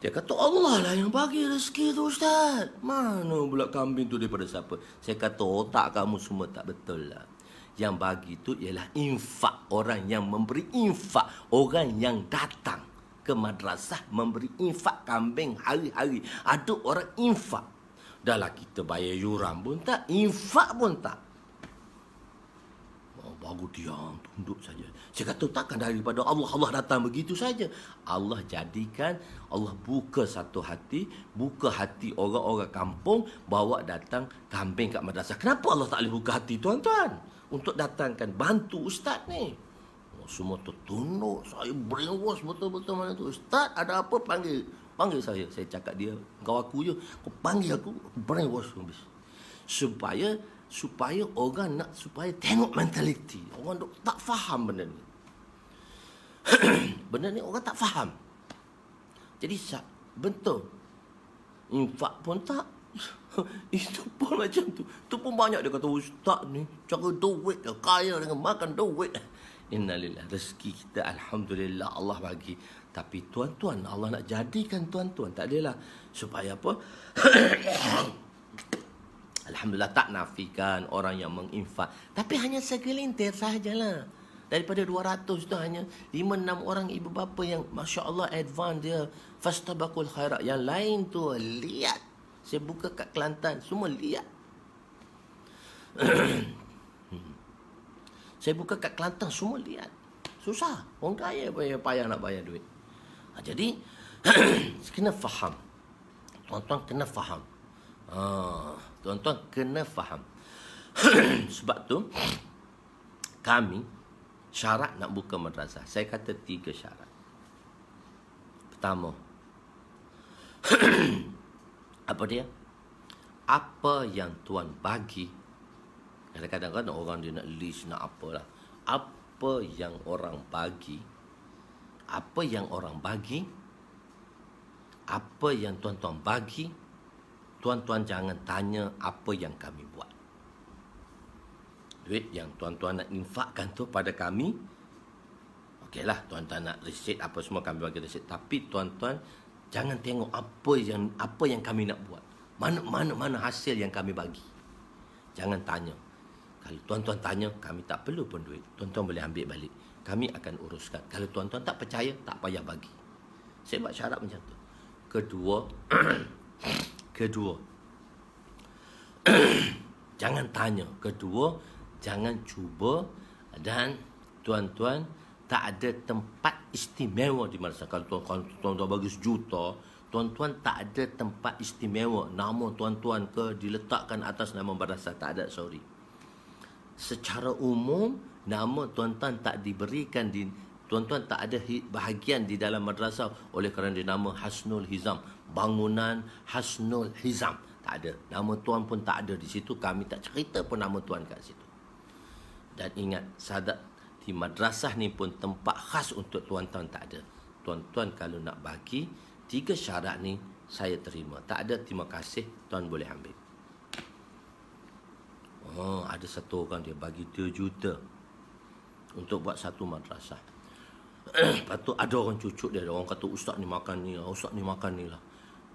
dia kata Allah lah yang bagi rezeki tu, Ustaz. Mana pula kambing tu daripada siapa? Saya kata otak kamu semua tak betul lah. Yang bagi tu ialah infak. Orang yang memberi infak. Orang yang datang ke madrasah memberi infak kambing hari-hari. Ada orang infak. Dahlah kita bayar yuran pun tak, infak pun tak. Baru diam, tunduk saja. Saya kata takkan daripada Allah. Allah datang begitu saja. Allah jadikan, Allah buka satu hati, buka hati orang-orang kampung, bawa datang kambing kat madrasah. Kenapa Allah tak boleh buka hati tuan-tuan untuk datangkan bantu ustaz ni? Semua tertunduk. Saya brainwash betul-betul mana tu. Ustaz ada apa panggil saya. Saya cakap dia, kau aku je. Kau panggil aku, brainwash habis. Supaya orang nak, supaya tengok mentaliti. Orang tak faham benda ni. Benda ni orang tak faham. Jadi betul. Infak pun tak. Itu pun macam tu. Tu pun banyak dia kata ustaz ni cara duit dah, kaya dengan makan duit. Innalillah, rezeki kita alhamdulillah Allah bagi. Tapi tuan-tuan, Allah nak jadikan tuan-tuan, tak adalah supaya apa? Alhamdulillah, tak nafikan orang yang menginfak, tapi hanya segelintir sahajalah. Daripada 200 tu hanya 5-6 orang ibu bapa yang masya-Allah advance dia, fastabaqul khairat. Yang lain tu lihat. Saya buka kat Kelantan, semua lihat. Saya buka kat Kelantan, semua lihat. Susah. Orang kaya payah nak bayar duit. Jadi, kena faham. Tuan-tuan kena faham. Tuan-tuan kena faham. Sebab tu, kami syarat nak buka madrasah. Saya kata 3 syarat. Pertama, apa dia? Apa yang Tuan bagi. Kadang-kadang kan orang dia nak list, nak apalah. Apa yang orang bagi, apa yang orang bagi, apa yang tuan-tuan bagi, tuan-tuan jangan tanya apa yang kami buat. Duit yang tuan-tuan nak infakkan tu pada kami, okeylah, tuan-tuan nak resit apa semua, kami bagi resit. Tapi tuan-tuan jangan tengok apa yang kami nak buat. Mana hasil yang kami bagi. Jangan tanya. Kalau tuan-tuan tanya, kami tak perlu pun duit. Tuan-tuan boleh ambil balik. Kami akan uruskan. Kalau tuan-tuan tak percaya, tak payah bagi. Saya buat syarat macam tu. Kedua, jangan tanya. Kedua, jangan cuba. Dan tuan-tuan tak ada tempat istimewa di madrasah. Kalau tuan-tuan bagi 1 juta, tuan-tuan tak ada tempat istimewa. Nama tuan-tuan ke diletakkan atas nama madrasah. Tak ada, sorry. Secara umum, nama tuan-tuan tak diberikan tuan-tuan tak ada bahagian di dalam madrasah oleh kerana nama Hasnul Hizam, bangunan Hasnul Hizam. Tak ada. Nama tuan pun tak ada di situ. Kami tak cerita pun nama tuan kat situ. Dan ingat, sadat di madrasah ni pun tempat khas untuk tuan-tuan tak ada. Tuan-tuan kalau nak bagi 3 syarat ni, saya terima. Tak ada, terima kasih, tuan boleh ambil. Ada satu orang dia bagi 2 juta untuk buat satu madrasah. Lepas tu ada orang cucuk dia, orang kata ustaz ni makan ni lah, ustaz ni makan ni lah.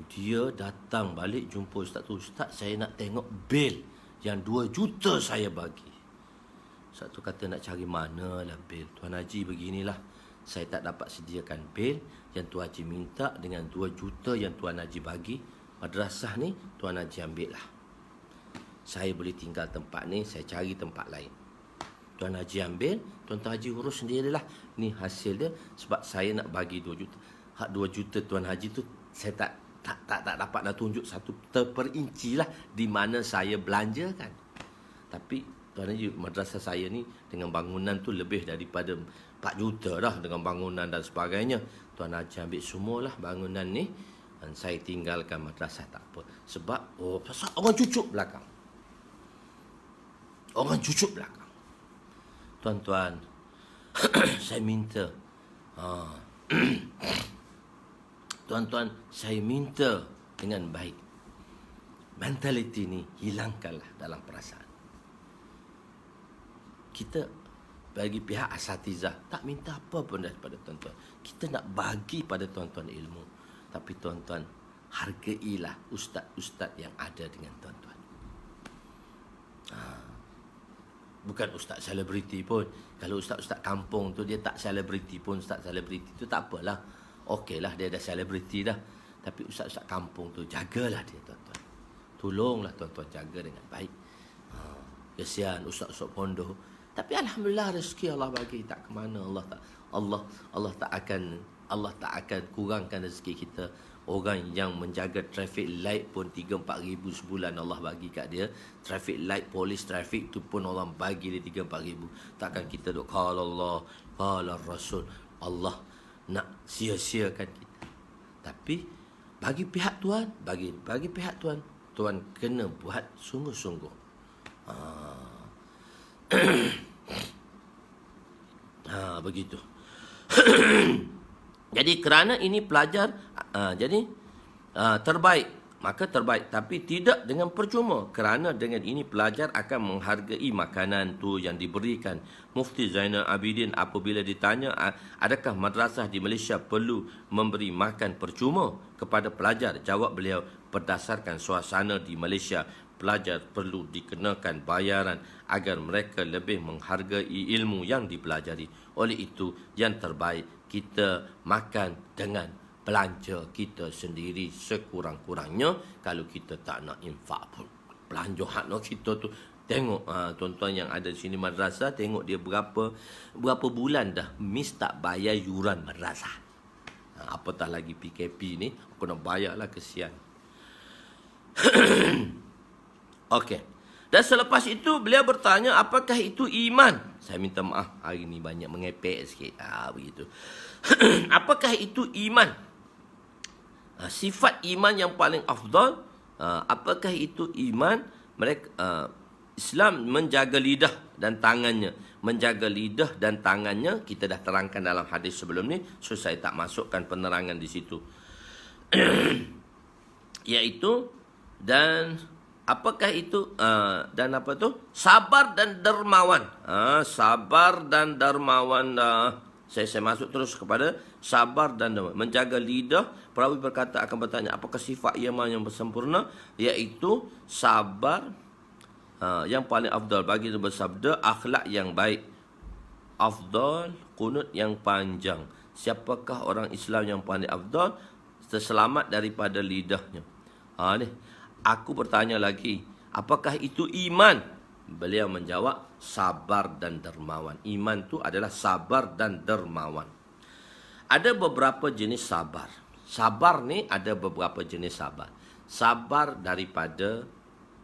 Dia datang balik jumpa ustaz tu. Ustaz, saya nak tengok bil yang 2 juta saya bagi. Ustaz tu kata, nak cari mana lah bil? Tuan Haji beginilah, saya tak dapat sediakan bil. Yang Tuan Haji minta dengan 2 juta yang Tuan Haji bagi, madrasah ni Tuan Haji ambil lah. Saya boleh tinggal tempat ni, saya cari tempat lain. Tuan Haji ambil, Tuan Haji urus sendirilah. Ni hasil dia, sebab saya nak bagi 2 juta. Hak 2 juta Tuan Haji tu, saya tak dapat nak tunjuk satu terperinci lah di mana saya belanjakan. Tapi Tuan Haji, madrasah saya ni dengan bangunan tu lebih daripada 4 juta dah, dengan bangunan dan sebagainya. Tuan Haji ambil semualah bangunan ni, dan saya tinggalkan madrasah, tak apa. Sebab pasal orang cucuk belakang. Orang cucuk belakang. Tuan-tuan, saya minta, tuan-tuan, saya minta dengan baik, mentaliti ni hilangkanlah dalam perasaan. Kita bagi pihak asatizah tak minta apa pun daripada tuan-tuan. Kita nak bagi pada tuan-tuan ilmu. Tapi tuan-tuan, hargailah ustaz-ustaz yang ada dengan tuan-tuan. Bukan ustaz selebriti pun. Kalau ustaz-ustaz kampung tu dia tak selebriti pun, ustaz selebriti tu tak apalah. Okeylah, dia dah selebriti dah. Tapi ustaz-ustaz kampung tu, jagalah dia tuan-tuan. Tolonglah tuan-tuan jaga dengan baik. Kesian ustaz-ustaz pondok. Tapi alhamdulillah rezeki Allah bagi, tak ke mana Allah tak akan kurangkan rezeki kita. Orang yang menjaga traffic light pun 3-4 ribu sebulan Allah bagi kat dia. Traffic light, polis traffic tu pun orang bagi dia 3-4 ribu. Takkan kita duk qala Allah, qala Rasul, Allah nak sia-siakan kita. Tapi bagi pihak Tuhan, bagi pihak Tuhan, Tuhan kena buat sungguh-sungguh. Begitu. Jadi kerana ini pelajar, terbaik, maka terbaik. Tapi tidak dengan percuma. Kerana dengan ini pelajar akan menghargai makanan tu yang diberikan. Mufti Zainal Abidin apabila ditanya, adakah madrasah di Malaysia perlu memberi makan percuma kepada pelajar? Jawab beliau, berdasarkan suasana di Malaysia, pelajar perlu dikenakan bayaran agar mereka lebih menghargai ilmu yang dipelajari. Oleh itu, yang terbaik kita makan dengan belanja kita sendiri sekurang-kurangnya. Kalau kita tak nak infak pun, belanja hak kita tu. Tengok tuan-tuan yang ada di sini madrasah, tengok dia berapa bulan dah miss tak bayar yuran madrasah. Apatah lagi PKP ni, aku nak bayarlah, kesian. Okey. Dan selepas itu beliau bertanya, apakah itu iman? Saya minta maaf, hari ni banyak mengepek sikit. Begitu. Apakah itu iman? Sifat iman yang paling afdal. Apakah itu iman? Islam menjaga lidah dan tangannya. Menjaga lidah dan tangannya kita dah terangkan dalam hadis sebelum ni, so saya tak masukkan penerangan di situ. Iaitu, dan apakah itu dan apa tu? Sabar dan dermawan. Sabar dan dermawan. Saya masuk terus kepada sabar dan dermawan. Menjaga lidah. Perawi berkata akan bertanya, apakah sifat iman yang bersempurna? Iaitu sabar. Yang paling afdal bagi dia bersabda, akhlak yang baik. Afdal, qunut yang panjang. Siapakah orang Islam yang paling afdal? Terselamat daripada lidahnya. Ni. Aku bertanya lagi, apakah itu iman? Beliau menjawab, sabar dan dermawan. Iman itu adalah sabar dan dermawan. Ada beberapa jenis sabar. Sabar ni ada beberapa jenis sabar. Sabar daripada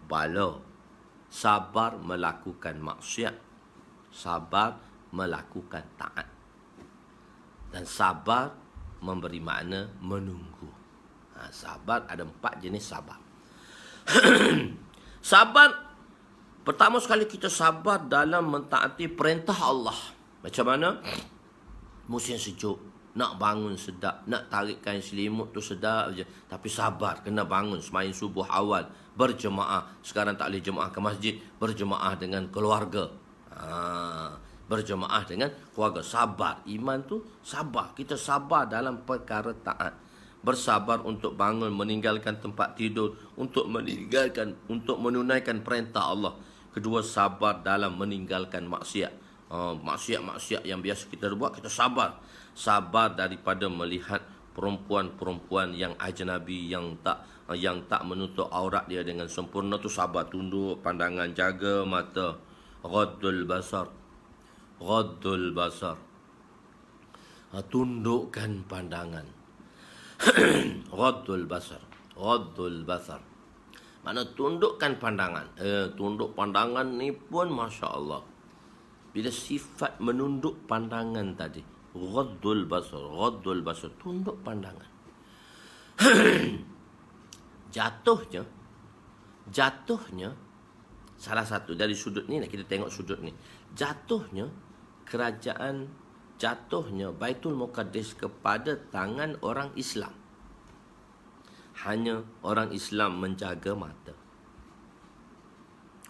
bala. Sabar melakukan maksiat. Sabar melakukan taat. Dan sabar memberi makna menunggu. Sabar ada 4 jenis sabar. Sabar, pertama sekali kita sabar dalam mentaati perintah Allah. Macam mana? Musim sejuk, nak bangun sedap, nak tarik kain selimut tu sedap je. Tapi sabar, kena bangun sembahyang subuh awal, berjemaah. Sekarang tak boleh jemaah ke masjid, berjemaah dengan keluarga. Berjemaah dengan keluarga. Sabar, iman tu sabar. Kita sabar dalam perkara taat. bersabar untuk bangun, meninggalkan tempat tidur, untuk menunaikan perintah Allah. Kedua, sabar dalam meninggalkan maksiat. Maksiat-maksiat yang biasa kita buat, kita sabar. Sabar daripada melihat perempuan-perempuan yang ajnabi, yang tak menutup aurat dia dengan sempurna, tu sabar, tunduk pandangan, jaga mata. Ghaddul basar. Tundukkan pandangan. Ghaddul basar. Mana tundukkan pandangan. Tunduk pandangan ni pun Masya Allah. Bila sifat menunduk pandangan tadi, Ghaddul basar, tunduk pandangan. Jatuhnya salah satu dari sudut ni, kita tengok sudut ni. Jatuhnya Baitul Muqaddis kepada tangan orang Islam. Hanya orang Islam menjaga mata.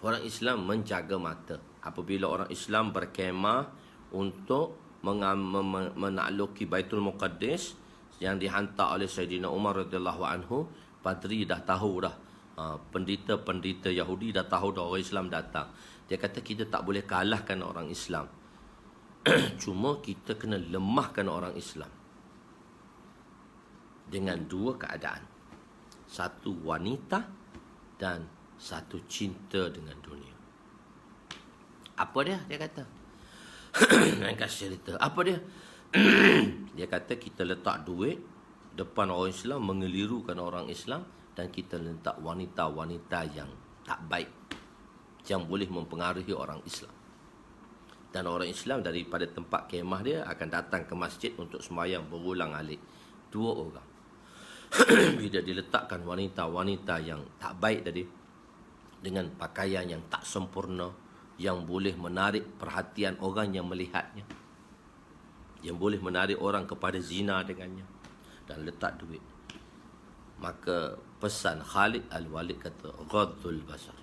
Orang Islam menjaga mata. Apabila orang Islam berkemah untuk menakluki Baitul Muqaddis yang dihantar oleh Sayyidina Umar radhiyallahu anhu, padri dah tahu dah. Pendeta-pendeta Yahudi dah tahu dah orang Islam datang. Dia kata kita tak boleh kalahkan orang Islam. Cuma kita kena lemahkan orang Islam dengan dua keadaan. Satu, wanita, dan satu, cinta dengan dunia. Apa dia? Dia kata. Nak kasih cerita. Apa dia? Dia kata kita letak duit depan orang Islam, mengelirukan orang Islam, dan kita letak wanita-wanita yang tak baik, yang boleh mempengaruhi orang Islam. Dan orang Islam daripada tempat kemah dia akan datang ke masjid untuk sembahyang berulang-alik. 2 orang. Bila diletakkan wanita-wanita yang tak baik tadi, dengan pakaian yang tak sempurna, yang boleh menarik perhatian orang yang melihatnya, yang boleh menarik orang kepada zina dengannya, dan letak duit, maka pesan Khalid Al-Walid kata, Ghaddul basar.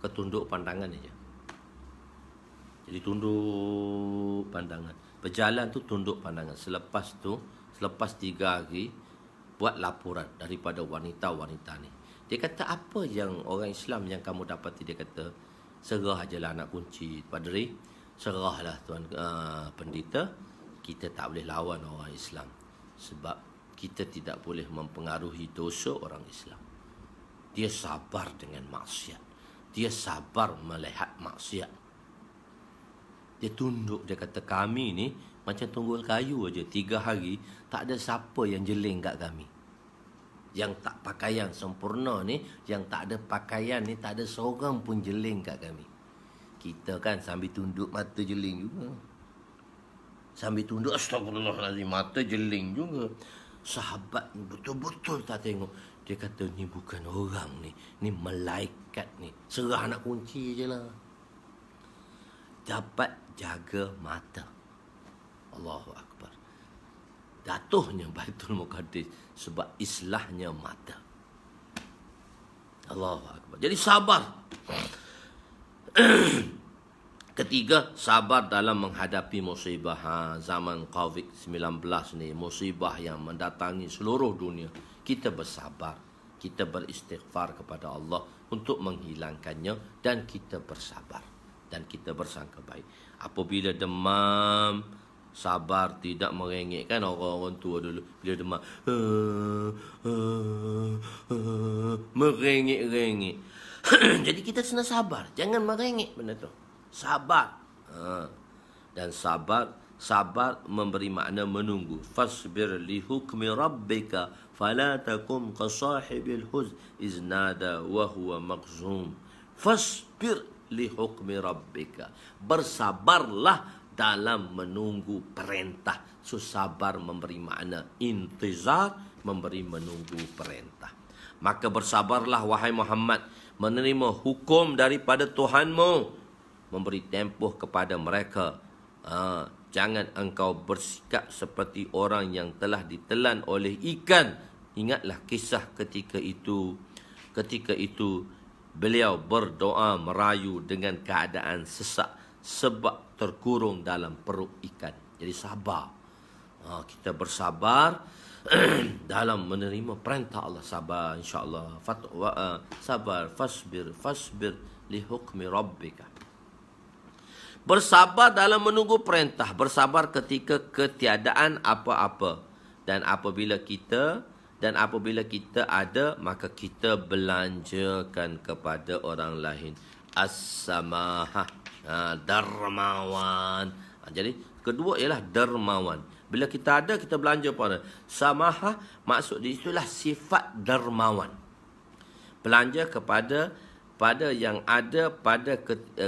Ketunduk pandangan aja. Jadi tunduk pandangan. Berjalan tu tunduk pandangan. Selepas 3 hari, buat laporan daripada wanita-wanita ni. Dia kata, apa yang orang Islam yang kamu dapati? Dia kata, serah ajalah anak kunci, padri. Serahlah tuan pendeta. Kita tak boleh lawan orang Islam. Sebab kita tidak boleh mempengaruhi dosa orang Islam. Dia sabar dengan maksiat. Dia sabar melihat maksiat. Dia tunduk. Dia kata, kami ni macam tunggul kayu aja. 3 hari, tak ada siapa yang jeling kat kami. Yang tak pakaian sempurna ni, yang tak ada pakaian ni, tak ada seorang pun jeling kat kami. Kita kan sambil tunduk, mata jeling juga. Sambil tunduk, astagfirullahalazim, mata jeling juga. Sahabat ni betul-betul tak tengok. Dia kata, ni bukan orang ni, ni malaikat ni. Serah anak kunci je lah. Dapat jaga mata. Allahu Akbar. Jatuhnya Baitul Muqaddis sebab islahnya mata. Allahu Akbar. Jadi sabar. Ketiga, sabar dalam menghadapi musibah. Zaman COVID-19 ni, musibah yang mendatangi seluruh dunia. Kita bersabar. Kita beristighfar kepada Allah untuk menghilangkannya, dan kita bersabar. Dan kita bersangka baik. Apabila demam, sabar, tidak merengek. Kan orang-orang tua dulu bila demam merengek-rengek. Jadi kita kena sabar, jangan merengek benda tu. Sabar. Dan sabar memberi makna menunggu. Fasbir li hukmi rabbika fala takum ka sahibil huz iznada wa huwa maghzum. Fasbir li hukmi rabbika. Bersabarlah dalam menunggu perintah. So, sabar memberi makna intizar, memberi menunggu perintah. Maka bersabarlah wahai Muhammad, menerima hukum daripada Tuhanmu, memberi tempoh kepada mereka. Jangan engkau bersikap seperti orang yang telah ditelan oleh ikan. Ingatlah kisah ketika itu. Ketika itu beliau berdoa merayu dengan keadaan sesak sebab terkurung dalam perut ikan. Jadi sabar. Kita bersabar dalam menerima perintah Allah. Sabar insya-Allah. Sabar, fasbir li hukmi rabbika. Bersabar dalam menunggu perintah, bersabar ketika ketiadaan apa-apa. Dan apabila kita ada, maka kita belanjakan kepada orang lain. As-samahah, dermawan. Jadi kedua ialah dermawan. Bila kita ada, kita belanja pada samahah, maksud itulah sifat dermawan. Belanja kepada yang ada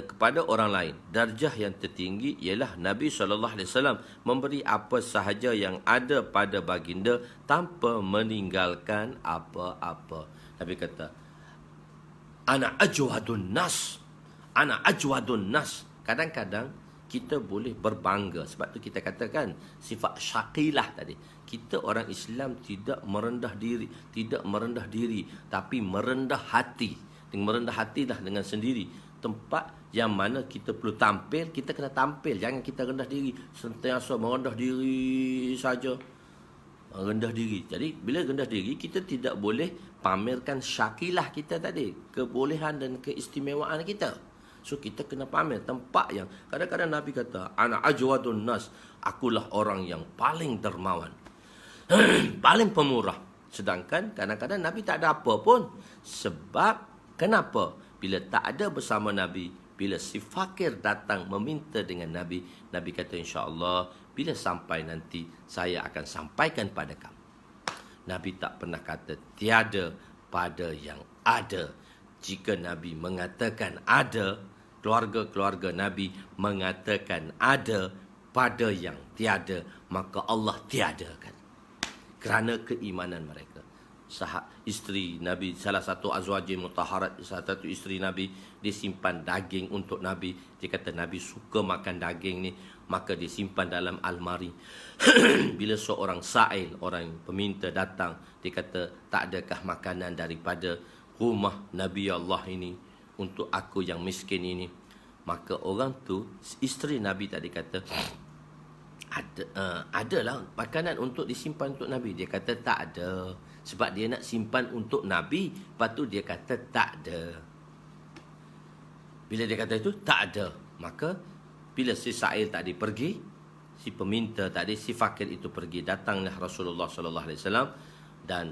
kepada orang lain. Darjah yang tertinggi ialah Nabi SAW memberi apa sahaja yang ada pada baginda tanpa meninggalkan apa-apa. Nabi kata, Ana ajwadun nas. Ana ajwadun nas. Kadang-kadang kita boleh berbangga. Sebab tu kita katakan sifat syaqilah tadi. Kita orang Islam tidak merendah diri, tapi merendah hati. Merendah hatilah dengan sendiri. Tempat yang mana kita perlu tampil, kita kena tampil. Jangan kita rendah diri, sentiasa merendah diri saja. Rendah diri. Jadi bila rendah diri, kita tidak boleh pamerkan syakilah kita tadi, kebolehan dan keistimewaan kita. So kita kena pamer tempat yang kadang-kadang Nabi kata, ana ajwadun nas, akulah orang yang paling dermawan. Paling pemurah. Sedangkan kadang-kadang Nabi tak ada apa pun. Sebab kenapa? Bila tak ada bersama Nabi, bila si fakir datang meminta dengan Nabi, Nabi kata insya-Allah bila sampai nanti saya akan sampaikan pada kamu. Nabi tak pernah kata tiada pada yang ada. Jika Nabi mengatakan ada, keluarga-keluarga Nabi mengatakan ada pada yang tiada, maka Allah tiadakan. Kerana keimanan mereka. Isteri Nabi, salah satu azwajin mutaharat, salah satu isteri Nabi, dia simpan daging untuk Nabi. Dia kata Nabi suka makan daging ni, maka dia simpan dalam almari. Bila seorang sa'il, orang peminta datang, dia kata, tak adakah makanan daripada rumah Nabi Allah ini untuk aku yang miskin ini? Maka orang tu, isteri Nabi tadi kata, adalah makanan untuk disimpan untuk Nabi. Dia kata tak ada. Sebab dia nak simpan untuk Nabi. Lepas tu dia kata tak ada. Bila dia kata itu tak ada, maka bila si sa'il tadi pergi, si peminta tadi, si fakir itu pergi, datanglah Rasulullah SAW dan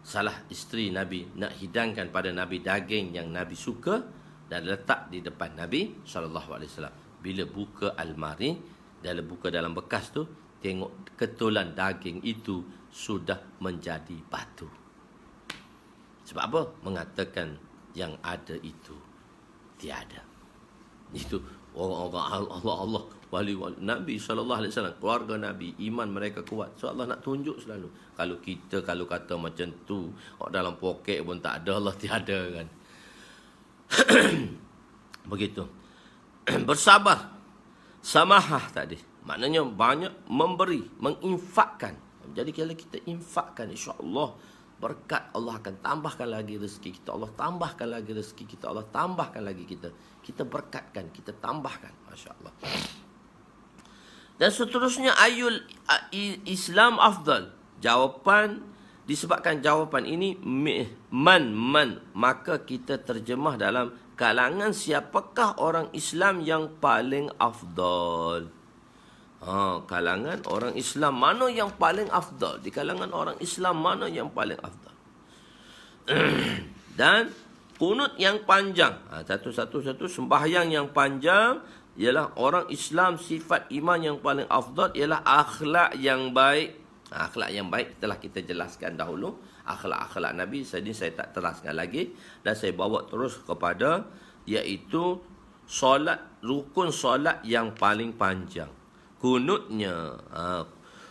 salah isteri Nabi nak hidangkan pada Nabi daging yang Nabi suka dan letak di depan Nabi SAW. Bila buka almari, dalam buka dalam bekas tu, tengok ketulan daging itu sudah menjadi batu. Sebab apa? Mengatakan yang ada itu tiada. Itu orang-orang Allah, wali-wali Nabi SAW, keluarga Nabi, iman mereka kuat. So Allah nak tunjuk selalu. Kalau kita kata macam tu, dalam poket pun tak ada, Allah tiada kan. Begitu. Bersabar. Samahah tadi, maknanya banyak memberi, menginfakkan. Jadi kalau kita infakkan, insya-Allah berkat Allah akan tambahkan lagi rezeki kita. Allah tambahkan lagi rezeki kita. Allah tambahkan lagi kita. Kita berkatkan, kita tambahkan. Masya-Allah. Dan seterusnya, ayul Islam afdal. Jawapan, disebabkan jawapan ini man, maka kita terjemah dalam kalangan siapakah orang Islam yang paling afdal. Kalangan orang Islam mana yang paling afdal? Di kalangan orang Islam mana yang paling afdal? Dan kunut yang panjang. Satu-satu sembahyang yang panjang ialah orang Islam, sifat iman yang paling afdal ialah akhlak yang baik. Akhlak yang baik telah kita jelaskan dahulu. Akhlak-akhlak Nabi, saya tak teraskan lagi. Dan saya bawa terus kepada iaitu solat, rukun solat yang paling panjang. Kunutnya.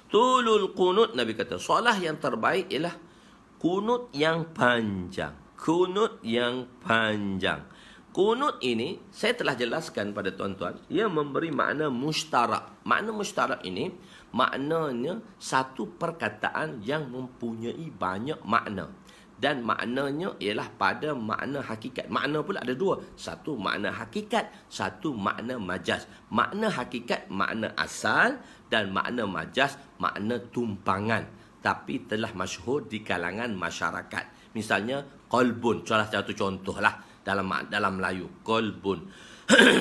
Tulul kunut, Nabi kata, solat yang terbaik ialah kunut yang panjang. Kunut yang panjang. Kunut ini, saya telah jelaskan pada tuan-tuan, ia memberi makna mustarak. Makna mustarak ini, maknanya satu perkataan yang mempunyai banyak makna. Dan maknanya ialah pada makna hakikat. Makna pula ada dua. Satu makna hakikat, satu makna majaz. Makna hakikat, makna asal, dan makna majaz, makna tumpangan. tapi telah masyhur di kalangan masyarakat. Misalnya qalbun, salah satu contohlah dalam Melayu, qalbun.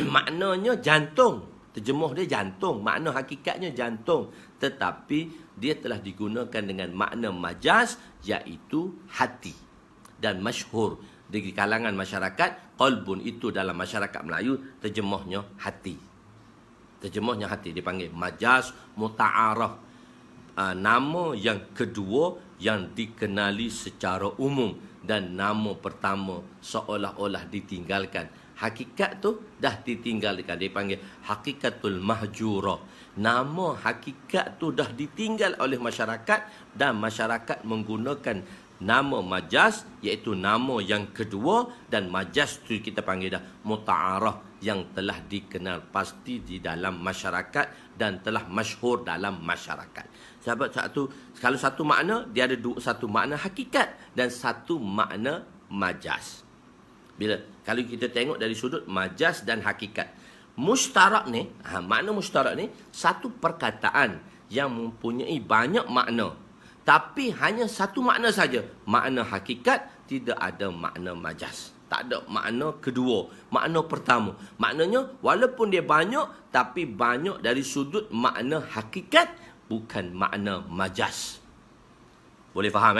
Maknanya jantung, terjemuh dia jantung, makna hakikatnya jantung, tetapi dia telah digunakan dengan makna majaz, iaitu hati. Dan masyhur di kalangan masyarakat, qalbun itu dalam masyarakat Melayu terjemuhnya hati. Terjemuhnya hati dipanggil majaz muta'araf. Nama yang kedua yang dikenali secara umum, dan nama pertama seolah-olah ditinggalkan. Hakikat tu dah ditinggalkan, dipanggil hakikatul mahjura. Nama hakikat tu dah ditinggal oleh masyarakat, dan masyarakat menggunakan nama majaz, iaitu nama yang kedua, dan majaz tu kita panggil dah muta'araf, yang telah dikenal pasti di dalam masyarakat dan telah masyhur dalam masyarakat. Sebab kalau satu makna, dia ada satu makna hakikat dan satu makna majaz. Kalau kita tengok dari sudut majaz dan hakikat, mustarak ni, makna mustarak ni satu perkataan yang mempunyai banyak makna, tapi hanya satu makna saja, makna hakikat, tidak ada makna majaz. Tak ada makna kedua, makna pertama. Maknanya walaupun dia banyak, tapi banyak dari sudut makna hakikat, bukan makna majaz. Boleh faham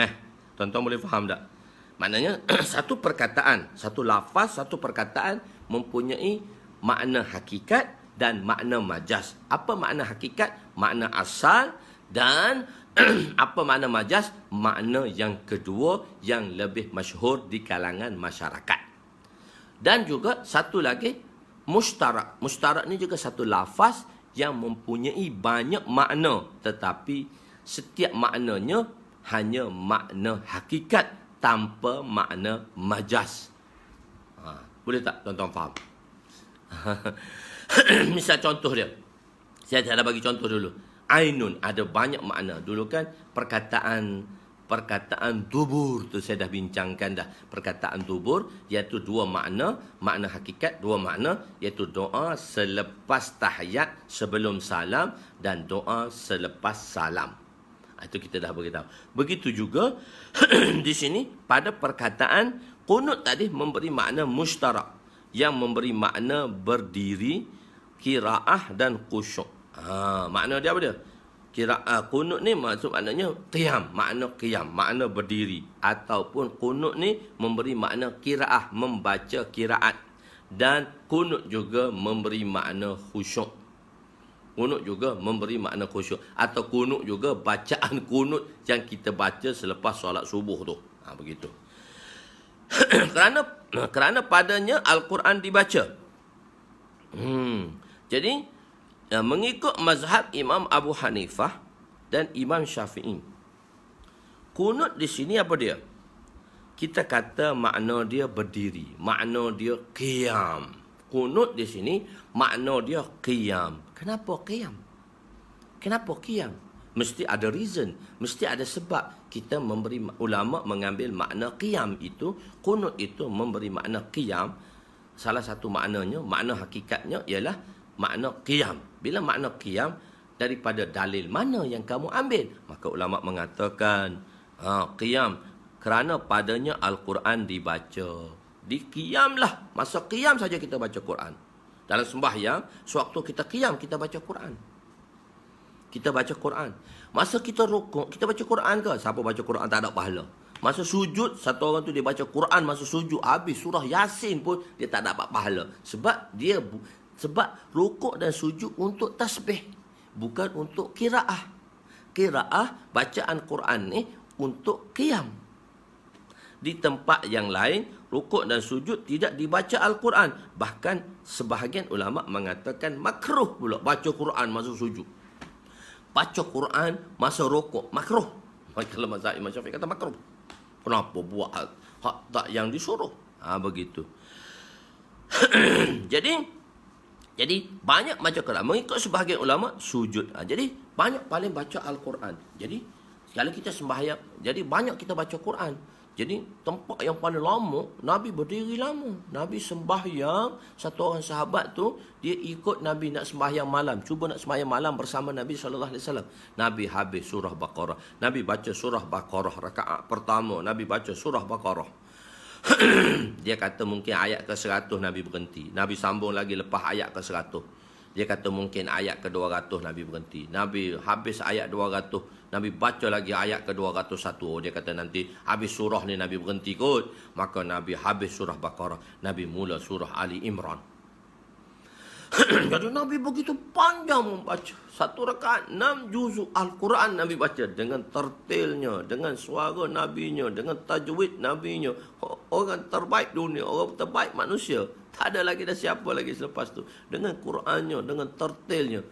Tuan-tuan boleh faham tak? Maknanya satu perkataan, satu lafaz, satu perkataan mempunyai makna hakikat dan makna majaz. Apa makna hakikat? Makna asal. Dan apa makna majaz? Makna yang kedua yang lebih masyhur di kalangan masyarakat. Dan juga satu lagi, mustarak. Mustarak ni juga satu lafaz yang mempunyai banyak makna, tetapi setiap maknanya hanya makna hakikat tanpa makna majaz. Boleh tak tuan-tuan faham? Misal contoh dia, saya ada bagi contoh dulu. Ainun ada banyak makna. Dulu kan perkataan dubur tu saya dah bincangkan dah. Perkataan dubur iaitu dua makna, makna hakikat dua makna, iaitu doa selepas tahiyat sebelum salam dan doa selepas salam. Itu kita dah beritahu. Begitu juga di sini pada perkataan qunut tadi memberi makna mustarak, yang memberi makna berdiri, qiraah dan khusyuk. Makna dia apa dia? Qunut ni maknanya qiyam, makna qiyam, makna berdiri. Ataupun qunut ni memberi makna qiraah, membaca qiraat. Dan qunut juga memberi makna khusyuk. Qunut juga memberi makna khusyuk. Atau qunut juga bacaan qunut yang kita baca selepas solat subuh tu. Begitu. Kerana padanya Al-Quran dibaca. Jadi mengikut mazhab Imam Abu Hanifah dan Imam Syafi'i, qunut di sini apa dia? Kita kata makna dia berdiri, makna dia qiyam. Qunut di sini makna dia qiyam. Kenapa qiyam? Kenapa qiyam? Mesti ada reason, mesti ada sebab. Kita memberi, ulama mengambil makna qiyam itu, qunut itu memberi makna qiyam. Salah satu maknanya, makna hakikatnya ialah makna qiyam. Bila makna qiyam, daripada dalil mana yang kamu ambil? Maka ulama mengatakan qiyam kerana padanya Al-Quran dibaca. Di qiyamlah, masa qiyam saja kita baca Quran. Dalam sembahyang, sewaktu kita qiyam, kita baca Quran. Kita baca Quran. Masa kita rukuk, kita baca Quran ke? Siapa baca Quran tak ada pahala. Masa sujud, satu orang tu dia baca Quran masa sujud, habis surah Yasin pun dia tak dapat pahala. Sebab rukuk dan sujud untuk tasbih, bukan untuk qiraah. Qiraah, bacaan Quran ni untuk qiyam. Di tempat yang lain, rukuk dan sujud tidak dibaca Al-Quran. Bahkan sebahagian ulama mengatakan makruh pula baca Quran masa sujud. Baca Quran masa rukuk, makruh. Kalau mazhab Imam Syafi'i kata makruh. Kenapa buat hak tak yang disuruh? Begitu. Jadi banyak baca Quran. Mengikut sebahagian ulama sujud. Jadi banyak paling baca Al-Quran. Jadi Kalau kita sembahyang, jadi banyak kita baca Quran. Jadi tempat yang paling lama, Nabi berdiri lama. Nabi sembahyang, satu orang sahabat tu, dia ikut Nabi nak sembahyang malam. Cuba nak sembahyang malam bersama Nabi SAW. Nabi habis surah Baqarah. Nabi baca surah Baqarah rakaat pertama. Nabi baca surah Baqarah. Dia kata mungkin ayat ke-100 Nabi berhenti. Nabi sambung lagi lepas ayat ke-100. Dia kata mungkin ayat ke-200 Nabi berhenti. Nabi habis ayat 200. Nabi baca lagi ayat ke-201. Dia kata nanti habis surah ni Nabi berhenti kot. Maka Nabi habis surah Baqarah. Nabi mula surah Ali Imran. Jadi Nabi begitu panjang membaca. Satu rakaat 6 juzuk Al-Quran Nabi baca. Dengan tertilnya, dengan suara Nabinya, dengan tajwid Nabinya. Orang terbaik dunia, orang terbaik manusia. Tak ada lagi dah siapa lagi selepas tu. Dengan Qurannya, dengan tertilnya.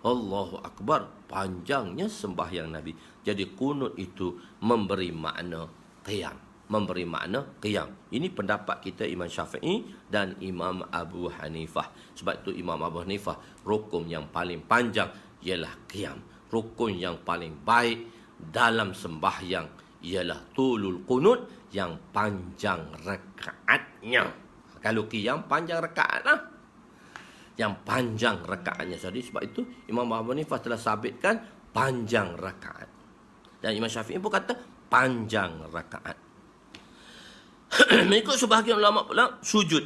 Allahu Akbar. Panjangnya sembahyang Nabi. Jadi kunut itu memberi makna qiyam. Memberi makna qiyam. Ini pendapat kita Imam Syafi'i dan Imam Abu Hanifah. Sebab itu Imam Abu Hanifah, rukun yang paling panjang ialah qiyam. Rukun yang paling baik dalam sembahyang ialah tulul qunut, yang panjang rakaatnya. Kalau qiyam panjang rakaat lah. Yang panjang rakaatnya. Jadi sebab itu Imam Abu Hanifah telah sabitkan panjang rakaat. Dan Imam Syafi'i pun kata panjang rakaat. Mengikut sebahagian ulama pula sujud.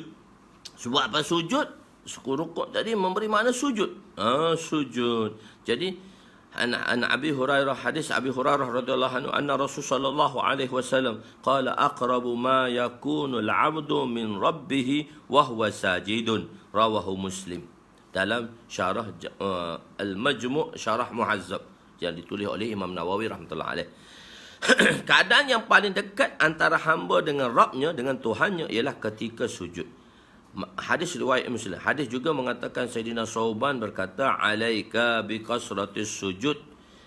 Sebab apa sujud? Rukuk tadi memberi makna sujud. Sujud. Jadi an Abi Hurairah, hadis Abi Hurairah radhiyallahu anhu, anna Rasul sallallahu alaihi wasallam qala aqrabu ma yakunu al-'abdu min rabbih wa huwa sajidun, rawahu Muslim. Dalam syarah Al-Majmu' syarah Muhazzab yang ditulis oleh Imam Nawawi rahmatullahi alaih. Keadaan yang paling dekat antara hamba dengan Rabbnya, dengan Tuhannya, ialah ketika sujud. Hadis riwayat Muslim. Hadis juga mengatakan Sayyidina Sauban berkata, alaika biqasratis sujud.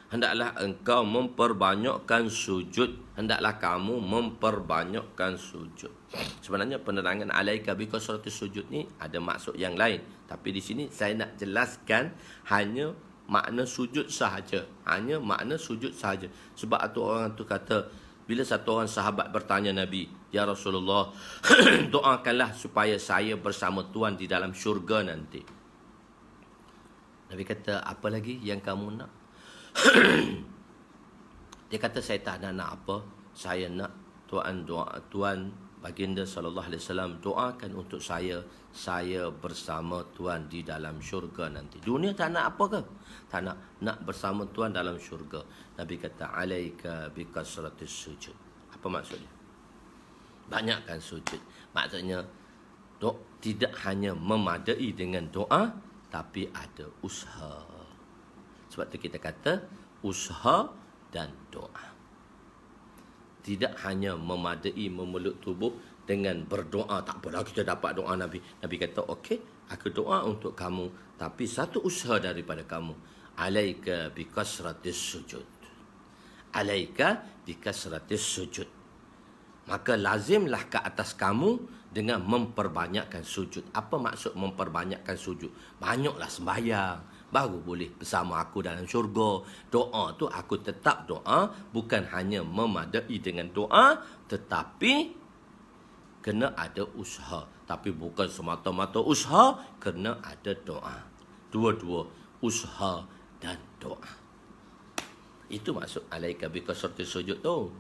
Hendaklah engkau memperbanyakkan sujud. Hendaklah kamu memperbanyakkan sujud. Sebenarnya penerangan alaika biqasratis sujud ni ada maksud yang lain. Tapi di sini saya nak jelaskan hanya makna sujud sahaja. Hanya makna sujud sahaja. Sebab tu orang tu kata, bila satu orang sahabat bertanya Nabi, ya Rasulullah, doakanlah supaya saya bersama Tuhan di dalam syurga nanti. Nabi kata, apa lagi yang kamu nak? Dia kata, saya tak nak apa. Saya nak Tuhan baginda sallallahu alaihi wasallam doakan untuk saya bersama Tuhan di dalam syurga nanti. Dunia tak nak apa ke? Tak nak bersama Tuhan dalam syurga. Nabi kata, alaika biqasratis sujud. Apa maksudnya? Banyakkan sujud. Maksudnya tidak hanya memadai dengan doa, tapi ada usaha. Sebab tu kita kata usaha dan doa. Tidak hanya memadai memeluk tubuh dengan berdoa. Tak apalah kita dapat doa Nabi. Nabi kata, okey, aku doa untuk kamu, tapi satu usaha daripada kamu. Alaika biqasratis sujud. Alaika biqasratis sujud. Maka lazimlah ke atas kamu dengan memperbanyakkan sujud. Apa maksud memperbanyakkan sujud? Banyaklah sembahyang, baru boleh bersama aku dalam syurga. Doa tu aku tetap doa, bukan hanya memadai dengan doa, tetapi kena ada usaha. Tapi bukan semata-mata usaha, kena ada doa. Dua-dua, usaha dan doa. Itu maksud alaika biqasratis sujud tu.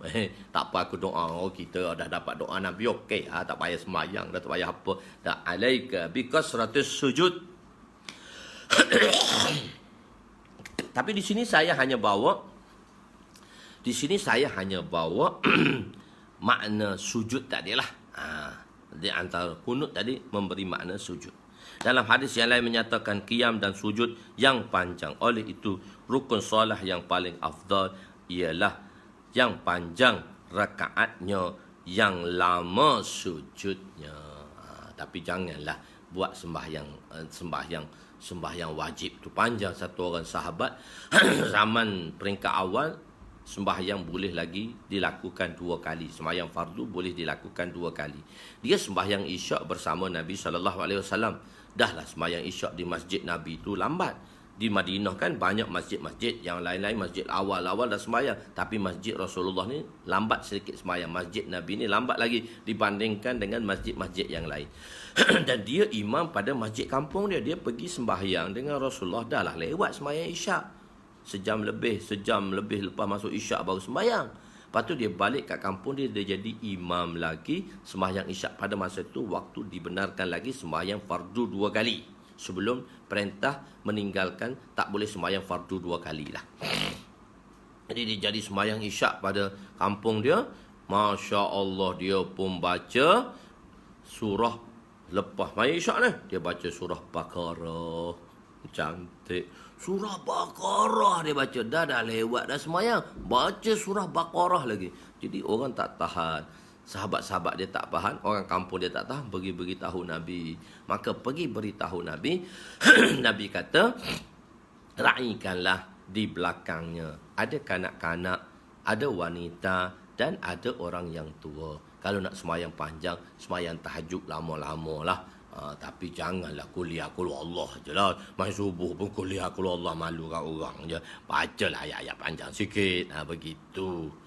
Tak apa aku doa, kita dah dapat doa Nabi, okey, tak payah sembahyang, dah tak payah apa. Dah alaika biqasratis sujud. Tapi di sini saya hanya bawa makna sujud tadilah. Di antara kunut tadi memberi makna sujud. Dalam hadis yang lain menyatakan qiyam dan sujud yang panjang. Oleh itu, rukun solat yang paling afdal ialah yang panjang rakaatnya, yang lama sujudnya. Tapi janganlah buat sembahyang wajib tu panjang. Satu orang sahabat zaman peringkat awal, sembahyang boleh lagi dilakukan 2 kali. Sembahyang fardu boleh dilakukan 2 kali. Dia sembahyang isyak bersama Nabi SAW. Dahlah sembahyang isyak di masjid Nabi tu lambat. Di Madinah kan banyak masjid-masjid, yang lain-lain masjid awal-awal dah sembahyang, tapi masjid Rasulullah ni lambat sedikit sembahyang. Masjid Nabi ni lambat lagi dibandingkan dengan masjid-masjid yang lain. Dan dia imam pada masjid kampung dia. Dia pergi sembahyang dengan Rasulullah, dah lah lewat sembahyang Isyak. Sejam lebih lepas masuk Isyak baru sembahyang. Lepas tu dia balik kat kampung dia, dia jadi imam lagi sembahyang Isyak. Pada masa itu waktu dibenarkan lagi sembahyang fardu 2 kali. Sebelum perintah meninggalkan tak boleh sembahyang fardu 2 kali lah. Jadi dia jadi sembahyang Isyak pada kampung dia. Masya Allah, dia pun baca surah lepas sembahyang Isyak ni. Dia baca surah Baqarah. Cantik. Surah Baqarah dia baca. Dah lewat dah sembahyang, baca surah Baqarah lagi. Jadi orang tak tahan. Sahabat-sahabat dia tak tahan, orang kampung dia tak tahan, pergi beritahu Nabi. Maka pergi beritahu Nabi. Nabi kata, raikanlah di belakangnya ada kanak-kanak, ada wanita dan ada orang yang tua. Kalau nak sembahyang panjang, sembahyang tahajud lama-lama lah. Tapi janganlah kuliah qul Allah je lah. Mai subuh pun kuliah qul Allah, malu kat orang je. Bacalah ayat-ayat panjang sikit. Begitu.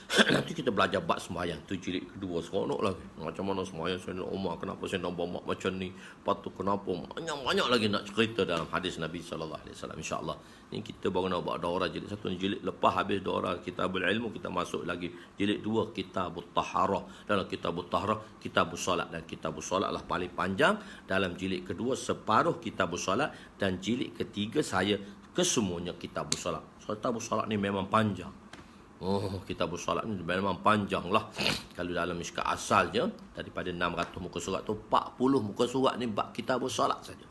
Nanti kita belajar bab sembahyang tu jilid kedua seronok lagi. Macam mana sembahyang Sayyidina Umar, kenapa Sayyidina Umar macam ni, lepas tu kenapa, banyak lagi nak cerita dalam hadis Nabi sallallahu alaihi wasallam, insya-Allah. Ni kita baru nak buat daurah jilid 1, jilid lepas habis daurah Kitabul Ilmu, kita masuk lagi jilid 2 Kitabut Taharah. Dalam Kitabut Taharah, Kitabus Solat, dan Kitabus Solat lah paling panjang. Dalam jilid kedua separuh Kitabus Solat, dan jilid ketiga saya kesemuanya Kitabus Solat. Kitabus Solat ni memang panjang. Kitabus Salat ni memang panjang lah. Kalau dalam Mishkat asal je, daripada 600 muka surat tu, 40 muka surat ni bab Kitabus Salat saja.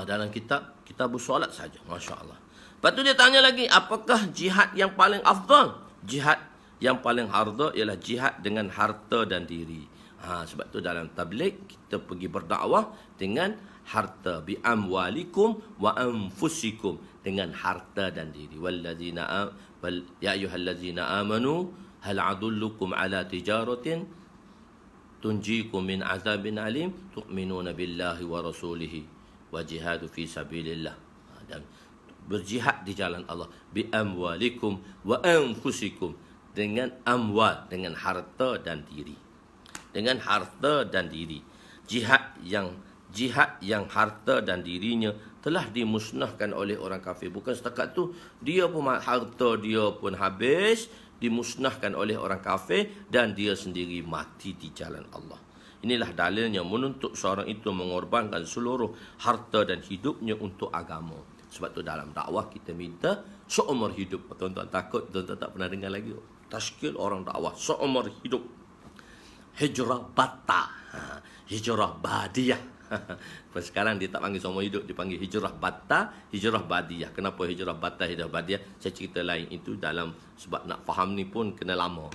Dalam Kitabus Salat saja, Masya Allah. Lepas tu dia tanya lagi, apakah jihad yang paling afdal? Jihad yang paling afdal ialah jihad dengan harta dan diri. Sebab tu dalam tabligh kita pergi berdakwah dengan harta, bi amwalikum wa anfusikum, dengan harta dan diri. Walladzina ya ayyuhalladzina amanu hal adullukum ala tijaratin tunjikum min azabin alim tu'minuna billahi wa rasulihi wa jihadu fi sabilillah. Dan berjihad di jalan Allah, bi amwalikum wa anfusikum, dengan amwal, dengan harta dan diri. Dengan harta dan diri. Jihad yang harta dan dirinya telah dimusnahkan oleh orang kafir. Bukan setakat tu, dia pun harta dia pun habis, dimusnahkan oleh orang kafir, dan dia sendiri mati di jalan Allah. Inilah dalilnya menuntut seorang itu mengorbankan seluruh harta dan hidupnya untuk agama. Sebab tu dalam dakwah kita minta seumur hidup. Tuan-tuan takut, tuan-tuan tak pernah dengar lagi tashkil orang dakwah seumur hidup. Hijrah batta, hijrah badiyah. Sekarang dia tak panggil seumur hidup, dia panggil hijrah batta, hijrah badiyah. Kenapa hijrah batta, hijrah badiyah? Saya cerita lain itu dalam, sebab nak faham ni pun kena lama.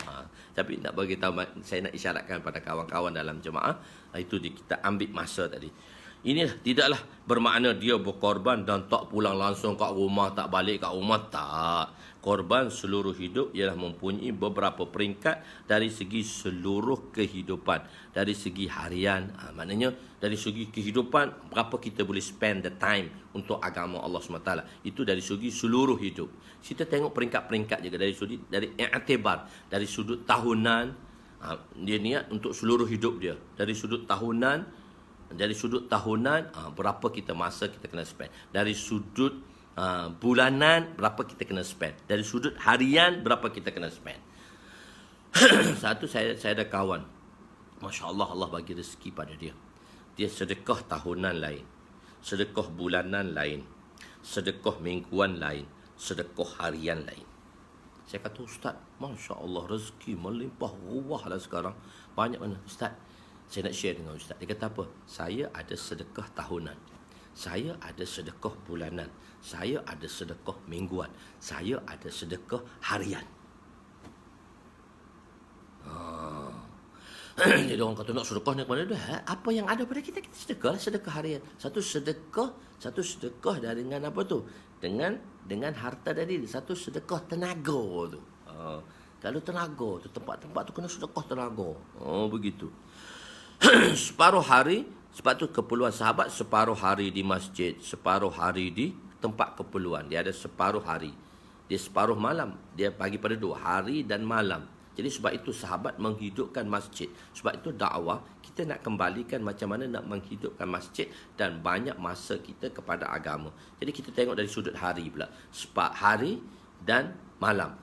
Tapi nak bagi tahu, saya nak isyaratkan pada kawan-kawan dalam jemaah, itu kita ambil masa tadi. Ini tidaklah bermakna dia berkorban dan tak pulang langsung kat rumah, tak balik kat rumah, tak. Korban seluruh hidup ialah mempunyai beberapa peringkat dari segi seluruh kehidupan. Dari segi harian, maknanya dari segi kehidupan, berapa kita boleh spend the time untuk agama Allah SWT. Itu dari segi seluruh hidup. Kita tengok peringkat-peringkat juga dari i'tibar, dari sudut tahunan. Dia niat untuk seluruh hidup dia. Dari sudut tahunan, berapa kita masa kita kena spend. Dari sudut bulanan, berapa kita kena spend. Dari sudut harian, berapa kita kena spend. Satu, saya ada kawan, Masya Allah, Allah bagi rezeki pada dia. Dia sedekah tahunan lain, sedekah bulanan lain, sedekah mingguan lain, sedekah harian lain. Saya kata, Ustaz, Masya Allah, rezeki melimpah ruah lah sekarang. Banyak mana? Ustaz, saya nak share dengan Ustaz. Dia kata apa? Saya ada sedekah tahunan, saya ada sedekah bulanan, saya ada sedekah mingguan, saya ada sedekah harian. Jadi orang kata nak sedekah ni ke mana dah? Apa yang ada pada kita, kita sedekah lah, sedekah harian. Satu sedekah dengan apa tu? Dengan harta dari dia. Satu sedekah tenaga tu. Kalau tenaga tu, tempat-tempat tu kena sedekah tenaga. Begitu. Separuh hari Sebab tu keperluan sahabat separuh hari di masjid, separuh hari di tempat keperluan. Dia ada separuh hari. Dia separuh malam. Dia bagi pada 2 hari dan malam. Jadi sebab itu sahabat menghidupkan masjid. Sebab itu dakwah kita nak kembalikan macam mana nak menghidupkan masjid dan banyak masa kita kepada agama. Jadi kita tengok dari sudut hari pula. Hari dan malam.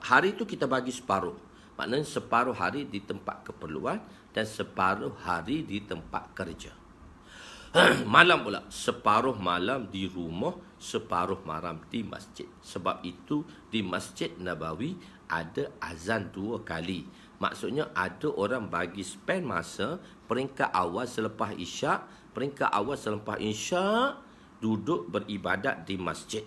Hari itu kita bagi separuh. Maknanya separuh hari di tempat keperluan dan separuh hari di tempat kerja. Malam pula, separuh malam di rumah, separuh malam di masjid. Sebab itu di Masjid Nabawi ada azan 2 kali. Maksudnya ada orang bagi spend masa peringkat awal selepas isyak, peringkat awal selepas isyak duduk beribadat di masjid.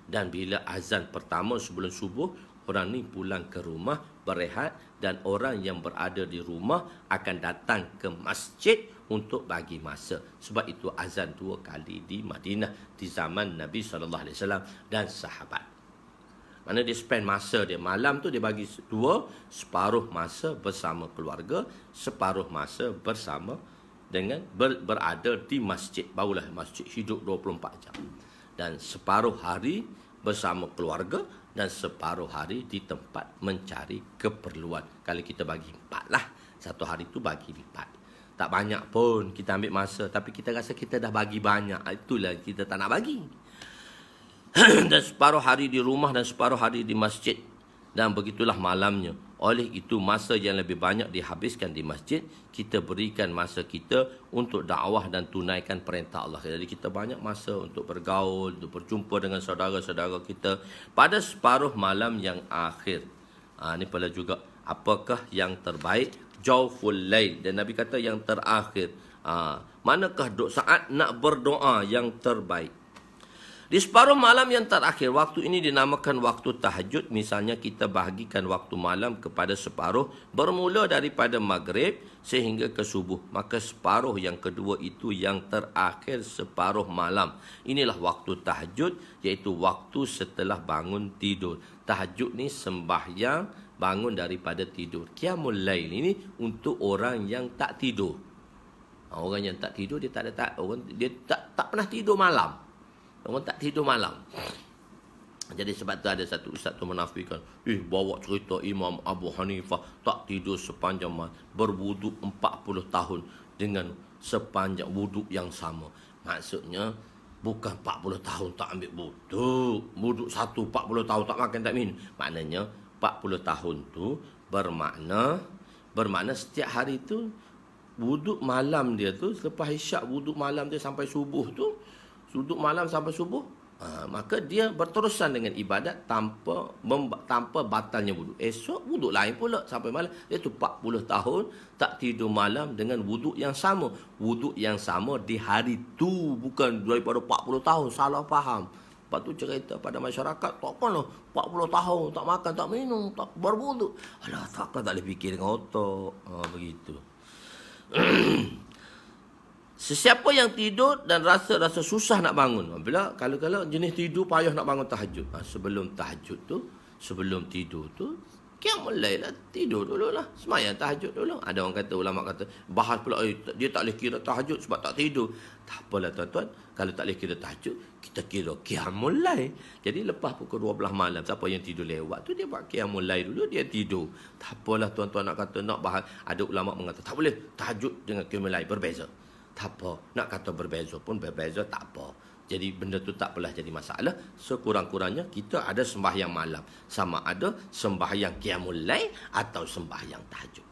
Dan bila azan pertama sebelum subuh, orang ni pulang ke rumah berehat dan orang yang berada di rumah akan datang ke masjid untuk bagi masa. Sebab itu azan 2 kali di Madinah di zaman Nabi SAW dan sahabat. Mana dia spend masa dia. Malam tu dia bagi 2, separuh masa bersama keluarga, separuh masa bersama dengan berada di masjid. Barulah masjid hidup 24 jam. Dan separuh hari bersama keluarga dan separuh hari di tempat mencari keperluan. Kalau kita bagi 4 lah. Satu hari tu bagi 4. Tak banyak pun kita ambil masa. Tapi kita rasa kita dah bagi banyak. Itulah kita tak nak bagi. Dan separuh hari di rumah dan separuh hari di masjid. Dan begitulah malamnya. Oleh itu masa yang lebih banyak dihabiskan di masjid, kita berikan masa kita untuk dakwah dan tunaikan perintah Allah. Jadi kita banyak masa untuk bergaul, untuk berjumpa dengan saudara-saudara kita pada separuh malam yang akhir. Ini pula juga apakah yang terbaik? Jawful lail. Dan Nabi kata yang terakhir. Manakah saat nak berdoa yang terbaik? Di separuh malam yang terakhir, waktu ini dinamakan waktu tahajud. Misalnya kita bahagikan waktu malam kepada separuh, bermula daripada maghrib sehingga ke subuh. Maka separuh yang kedua itu yang terakhir separuh malam. Inilah waktu tahajud, iaitu waktu setelah bangun tidur. Tahajud ni sembahyang bangun daripada tidur. Qiyamul lail ini untuk orang yang tak tidur. Orang yang tak tidur dia dia tak pernah tidur malam. Orang tak tidur malam. Jadi sebab tu ada satu ustaz tu menafikan, bawa cerita Imam Abu Hanifah tak tidur sepanjang malam, berwuduk 40 tahun dengan sepanjang wuduk yang sama. Maksudnya bukan 40 tahun tak ambil wuduk. Wuduk satu 40 tahun tak makan tak minum. Maknanya 40 tahun tu bermakna setiap hari tu wuduk malam dia tu, selepas isyak wuduk malam dia sampai subuh tu, wuduk malam sampai subuh, maka dia berterusan dengan ibadat tanpa batalnya wuduk. Esok wuduk lain pula sampai malam. Iaitu 40 tahun tak tidur malam dengan wuduk yang sama. Wuduk yang sama di hari tu, bukan daripada 40 tahun. Salah faham. Lepas tu cerita pada masyarakat, takkanlah 40 tahun tak makan, tak minum, tak berwuduk. Alah, takkan tak boleh fikir dengan otak. Begitu. Sesiapa yang tidur dan rasa susah nak bangun. Bila kalau jenis tidur payah nak bangun tahajud. Sebelum tidur tu qiyamul lail lah, tidur dululah. Sembahyang tahajud dulu. Ada orang kata, ulama kata, bahas pula dia tak boleh kira tahajud sebab tak tidur. Tak apalah tuan-tuan, kalau tak boleh kira tahajud, kita kira qiyamul lail. Jadi lepas pukul 12 malam, siapa yang tidur lewat tu dia buat qiyamul lail dulu, dia tidur. Tak apalah tuan-tuan nak kata nak bahas. Ada ulama mengata tak boleh tahajud dengan qiyamul lail berbeza. Tak apa. Nak kata berbeza pun berbeza, tak apa. Jadi benda tu tak apalah jadi masalah. Sekurang-kurangnya kita ada sembahyang malam. Sama ada sembahyang qiyamul lail atau sembahyang tahajud.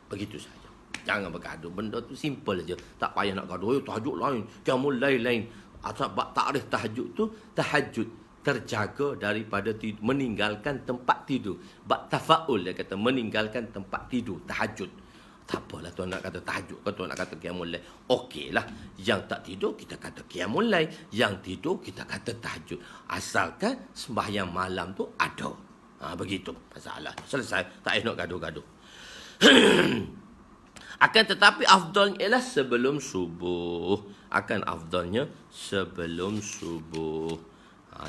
Begitu saja. Jangan bergaduh. Benda tu simple aja. Tak payah nak gaduh. Tahajud lain, qiyamul lail lain. Sebab takrif tahajud tu, tahajud terjaga daripada meninggalkan tempat tidur. Bab tafaul dia kata meninggalkan tempat tidur, tahajud. Tak apalah tuan nak kata tahajud ke tuan nak kata qiyamul lail. Okeylah. Yang tak tidur kita kata qiyamul lail, yang tidur kita kata tahajud. Asalkan sembahyang malam tu ada. Begitu masalah. Selesai. Tak payah nak gaduh-gaduh. Akan tetapi afdalnya ialah sebelum subuh.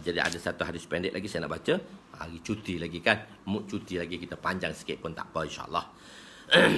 Jadi ada satu hadis pendek lagi saya nak baca. Hari cuti lagi kan. Mood cuti lagi kita panjang sikit pun tak apa insya-Allah.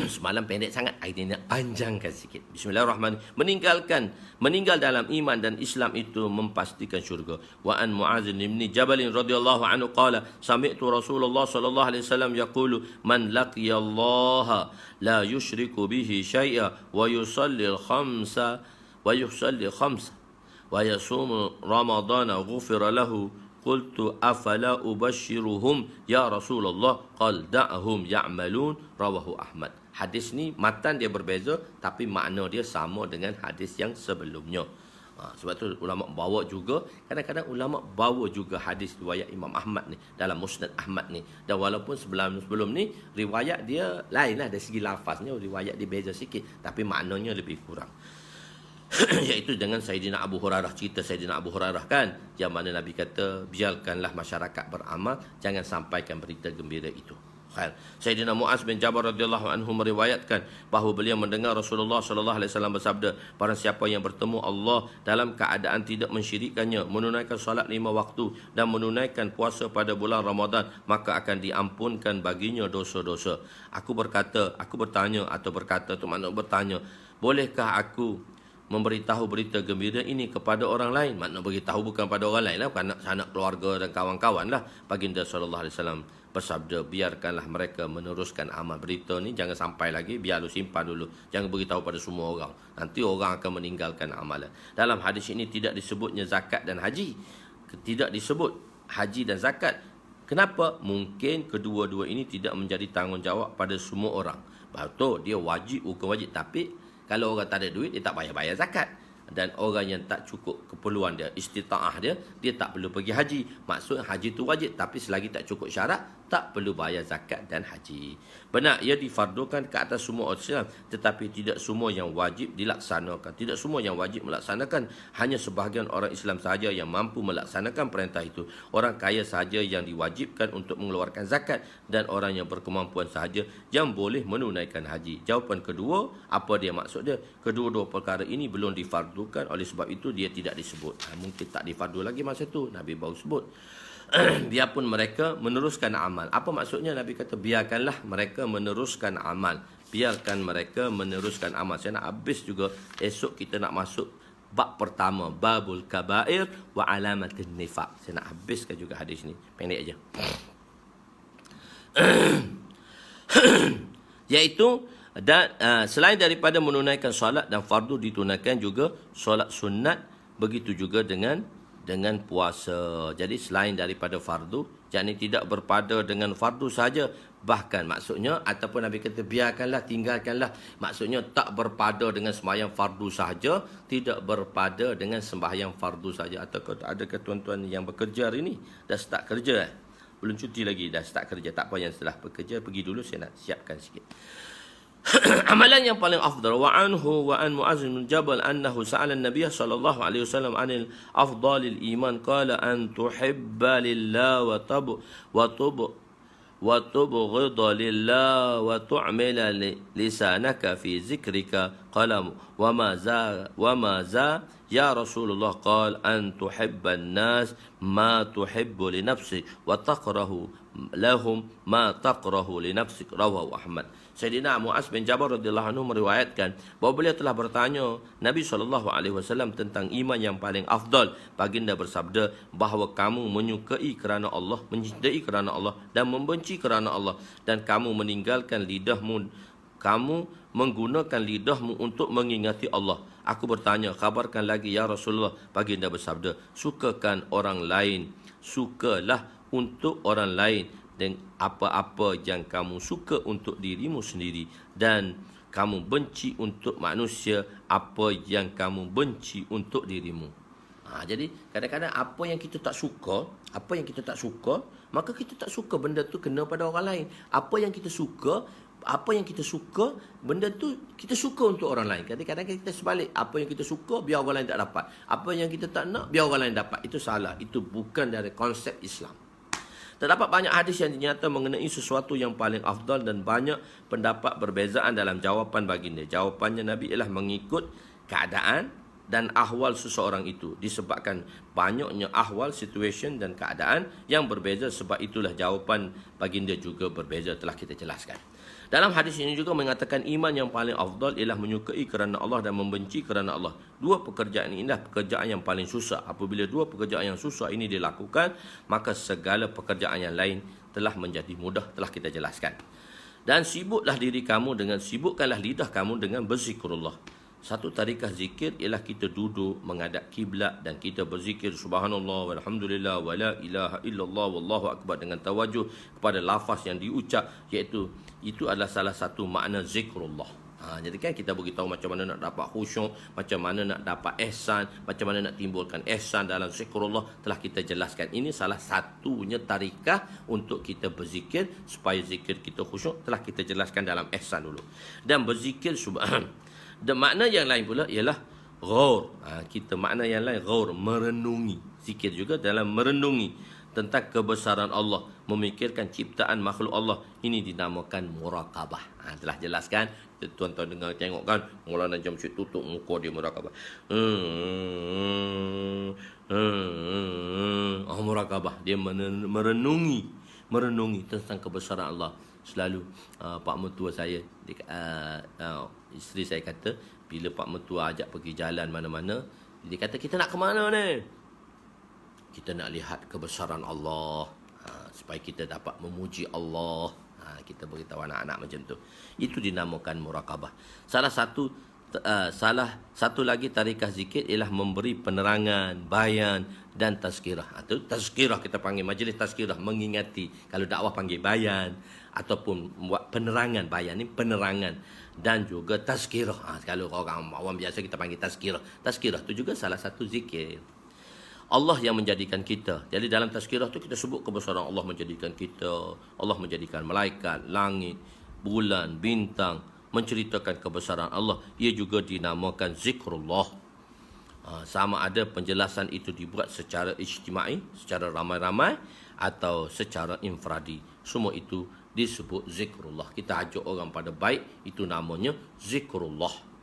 Semalam pendek sangat, hari ini nak panjangkan sikit. Bismillahirrahmanirrahim. Meninggal dalam iman dan Islam itu mempastikan syurga. Wa an Mu'adz bin Jabal radhiyallahu anhu qala sami'tu Rasulullah sallallahu alaihi wasallam yaqulu man laqiyallaha la yusyriku bihi syai'a wa yusalli khamsa wa yasumu ramadana ghufira lahu. Qultu afala ubashiruhum ya Rasulullah qal da'hum ya'malun rawahu Ahmad. Hadis ni matan dia berbeza tapi makna dia sama dengan hadis yang sebelumnya. Sebab tu ulama bawa juga, kadang-kadang ulama bawa juga hadis riwayat Imam Ahmad ni dalam Musnad Ahmad ni. Dan walaupun sebelum ni riwayat dia lain lah dari segi lafaznya, riwayat dia beza sikit tapi maknanya lebih kurang. Iaitu dengan Sayyidina Abu Hurairah, cerita Sayyidina Abu Hurairah kan, yang mana Nabi kata biarkanlah masyarakat beramal, jangan sampaikan berita gembira itu. Sayyidina Mu'adz bin Jabal radhiyallahu anhu meriwayatkan bahawa beliau mendengar Rasulullah sallallahu alaihi wasallam bersabda, barang siapa yang bertemu Allah dalam keadaan tidak mensyirikkannya, menunaikan solat 5 waktu dan menunaikan puasa pada bulan Ramadan, maka akan diampunkan baginya dosa-dosa. Aku bertanya, tu makna bertanya, bolehkah aku memberitahu berita gembira ini kepada orang lain? Makna beritahu bukan pada orang lain lah, bukan anak keluarga dan kawan-kawan lah. Baginda sallallahu alaihi wasallam bersabda, biarkanlah mereka meneruskan amal. Berita ni jangan sampai lagi, biar lu simpan dulu, jangan beritahu pada semua orang, nanti orang akan meninggalkan amalan. Dalam hadis ini tidak disebutnya zakat dan haji, tidak disebut haji dan zakat. Kenapa? Mungkin kedua-dua ini tidak menjadi tanggungjawab pada semua orang. Betul, dia wajib, bukan wajib, tapi kalau orang tak ada duit, dia tak payah bayar zakat. Dan orang yang tak cukup keperluan dia, istita'ah dia, dia tak perlu pergi haji. Maksud haji tu wajib, tapi selagi tak cukup syarat, tak perlu bayar zakat dan haji. Benar, ia difardukan ke atas semua orang Islam, tetapi tidak semua yang wajib dilaksanakan. Tidak semua yang wajib melaksanakan, hanya sebahagian orang Islam sahaja yang mampu melaksanakan perintah itu. Orang kaya sahaja yang diwajibkan untuk mengeluarkan zakat, dan orang yang berkemampuan sahaja yang boleh menunaikan haji. Jawapan kedua, apa dia maksud dia? Kedua-dua perkara ini belum difardukan, oleh sebab itu dia tidak disebut. Mungkin tak difardu lagi masa tu, Nabi baru sebut. Biarpun mereka meneruskan amal. Apa maksudnya Nabi kata biarkanlah mereka meneruskan amal? Biarkan mereka meneruskan amal. Saya nak habis juga, esok kita nak masuk bab pertama, babul kabair wa alamatin nifaq. Saya nak habiskan juga hadis ni, pendek aja. Iaitu selain daripada menunaikan solat dan fardu, ditunaikan juga solat sunat, begitu juga dengan puasa. Jadi selain daripada fardu, yakni tidak berpada dengan fardu saja, bahkan maksudnya, ataupun Nabi kata biarkanlah, tinggalkanlah, maksudnya tak berpada dengan sembahyang fardu saja, tidak berpada dengan sembahyang fardu saja. Atau adakah tuan-tuan yang bekerja hari ni dah start kerja? Belum cuti lagi, dah start kerja. Tak apa, yang setelah bekerja pergi dulu, saya nak siapkan sikit. Amalan yang paling afdal, wa anhu wa an Mu'adz bin Jabal annahu sa'ala an-nabiy sallallahu alaihi wasallam anil afdalil iman, qala an tuhibba lillah wa tubghidha lillah wa tu'mila lisanaka fi zikrika, qala wa ma za ya Rasulullah, qala an tuhibba an-nas ma tuhibbu li nafsik wa taqrahu lahum ma taqrahu li nafsik, rawahu Ahmad. Sayyidina Mu'adz bin Jabal radhiyallahu anhu meriwayatkan bahawa beliau telah bertanya Nabi SAW tentang iman yang paling afdal. Baginda bersabda bahawa kamu menyukai kerana Allah, mencintai kerana Allah dan membenci kerana Allah, dan kamu meninggalkan lidahmu, kamu menggunakan lidahmu untuk mengingati Allah. Aku bertanya, khabarkan lagi ya Rasulullah. Baginda bersabda, sukakan orang lain, sukalah untuk orang lain, dan apa-apa yang kamu suka untuk dirimu sendiri, dan kamu benci untuk manusia apa yang kamu benci untuk dirimu. Jadi kadang-kadang apa yang kita tak suka, maka kita tak suka benda tu kena pada orang lain. Apa yang kita suka, benda tu kita suka untuk orang lain. Kadang-kadang kita sebalik, apa yang kita suka biar orang lain tak dapat, apa yang kita tak nak biar orang lain dapat. Itu salah, itu bukan dari konsep Islam. Terdapat banyak hadis yang dinyata mengenai sesuatu yang paling afdal, dan banyak pendapat berbezaan dalam jawapan baginda. Jawapannya Nabi ialah mengikut keadaan dan ahwal seseorang itu, disebabkan banyaknya ahwal, situation dan keadaan yang berbeza. Sebab itulah jawapan baginda juga berbeza, telah kita jelaskan. Dalam hadis ini juga mengatakan iman yang paling afdal ialah menyukai kerana Allah dan membenci kerana Allah. Dua pekerjaan ini adalah pekerjaan yang paling susah. Apabila dua pekerjaan yang susah ini dilakukan, maka segala pekerjaan yang lain telah menjadi mudah, telah kita jelaskan. Dan sibuklah diri kamu dengan, sibukkanlah lidah kamu dengan berzikrullah. Satu tarikah zikir ialah kita duduk menghadap kiblat dan kita berzikir subhanallah walhamdulillah wala ilaha illallah wallahu akbar dengan tawajuh kepada lafaz yang diucap, iaitu itu adalah salah satu makna zikrullah. Jadi kan kita beritahu macam mana nak dapat khusyuk, macam mana nak dapat ihsan, macam mana nak timbulkan ihsan dalam zikrullah, telah kita jelaskan. Ini salah satunya tarikah untuk kita berzikir supaya zikir kita khusyuk, telah kita jelaskan dalam ihsan dulu. Dan berzikir subhan. Dan makna yang lain pula ialah ghaur. Kita makna yang lain ghaur, merenungi. Zikir juga dalam merenungi tentang kebesaran Allah, memikirkan ciptaan makhluk Allah. Ini dinamakan muraqabah. Telah jelaskan. Tuan-tuan dengar, tengok kan, Maulana Jamshid tutup muka dia muraqabah. Muraqabah, dia merenungi tentang kebesaran Allah. Selalu Pak Mertua saya, isteri saya kata, bila Pak Mertua ajak pergi jalan mana-mana, dia kata, kita nak ke mana ni? Kita nak lihat kebesaran Allah, supaya kita dapat memuji Allah. Kita beritahu anak-anak macam tu. Itu dinamakan muraqabah. Salah satu lagi tarikah zikir ialah memberi penerangan, bayan dan tazkirah. Itu tazkirah, kita panggil majlis tazkirah, mengingati. Kalau dakwah panggil bayan, ataupun buat penerangan. Bayan ni penerangan. Dan juga tazkirah. Kalau orang awam biasa kita panggil tazkirah. Tazkirah tu juga salah satu zikir. Allah yang menjadikan kita. Jadi dalam tazkirah tu kita sebut kebesaran Allah menjadikan kita. Allah menjadikan malaikat, langit, bulan, bintang, menceritakan kebesaran Allah. Ia juga dinamakan zikrullah. Sama ada penjelasan itu dibuat secara ijtimai, secara ramai-ramai, atau secara infradi. Semua itu disebut zikrullah. Kita ajak orang pada baik, itu namanya zikrullah.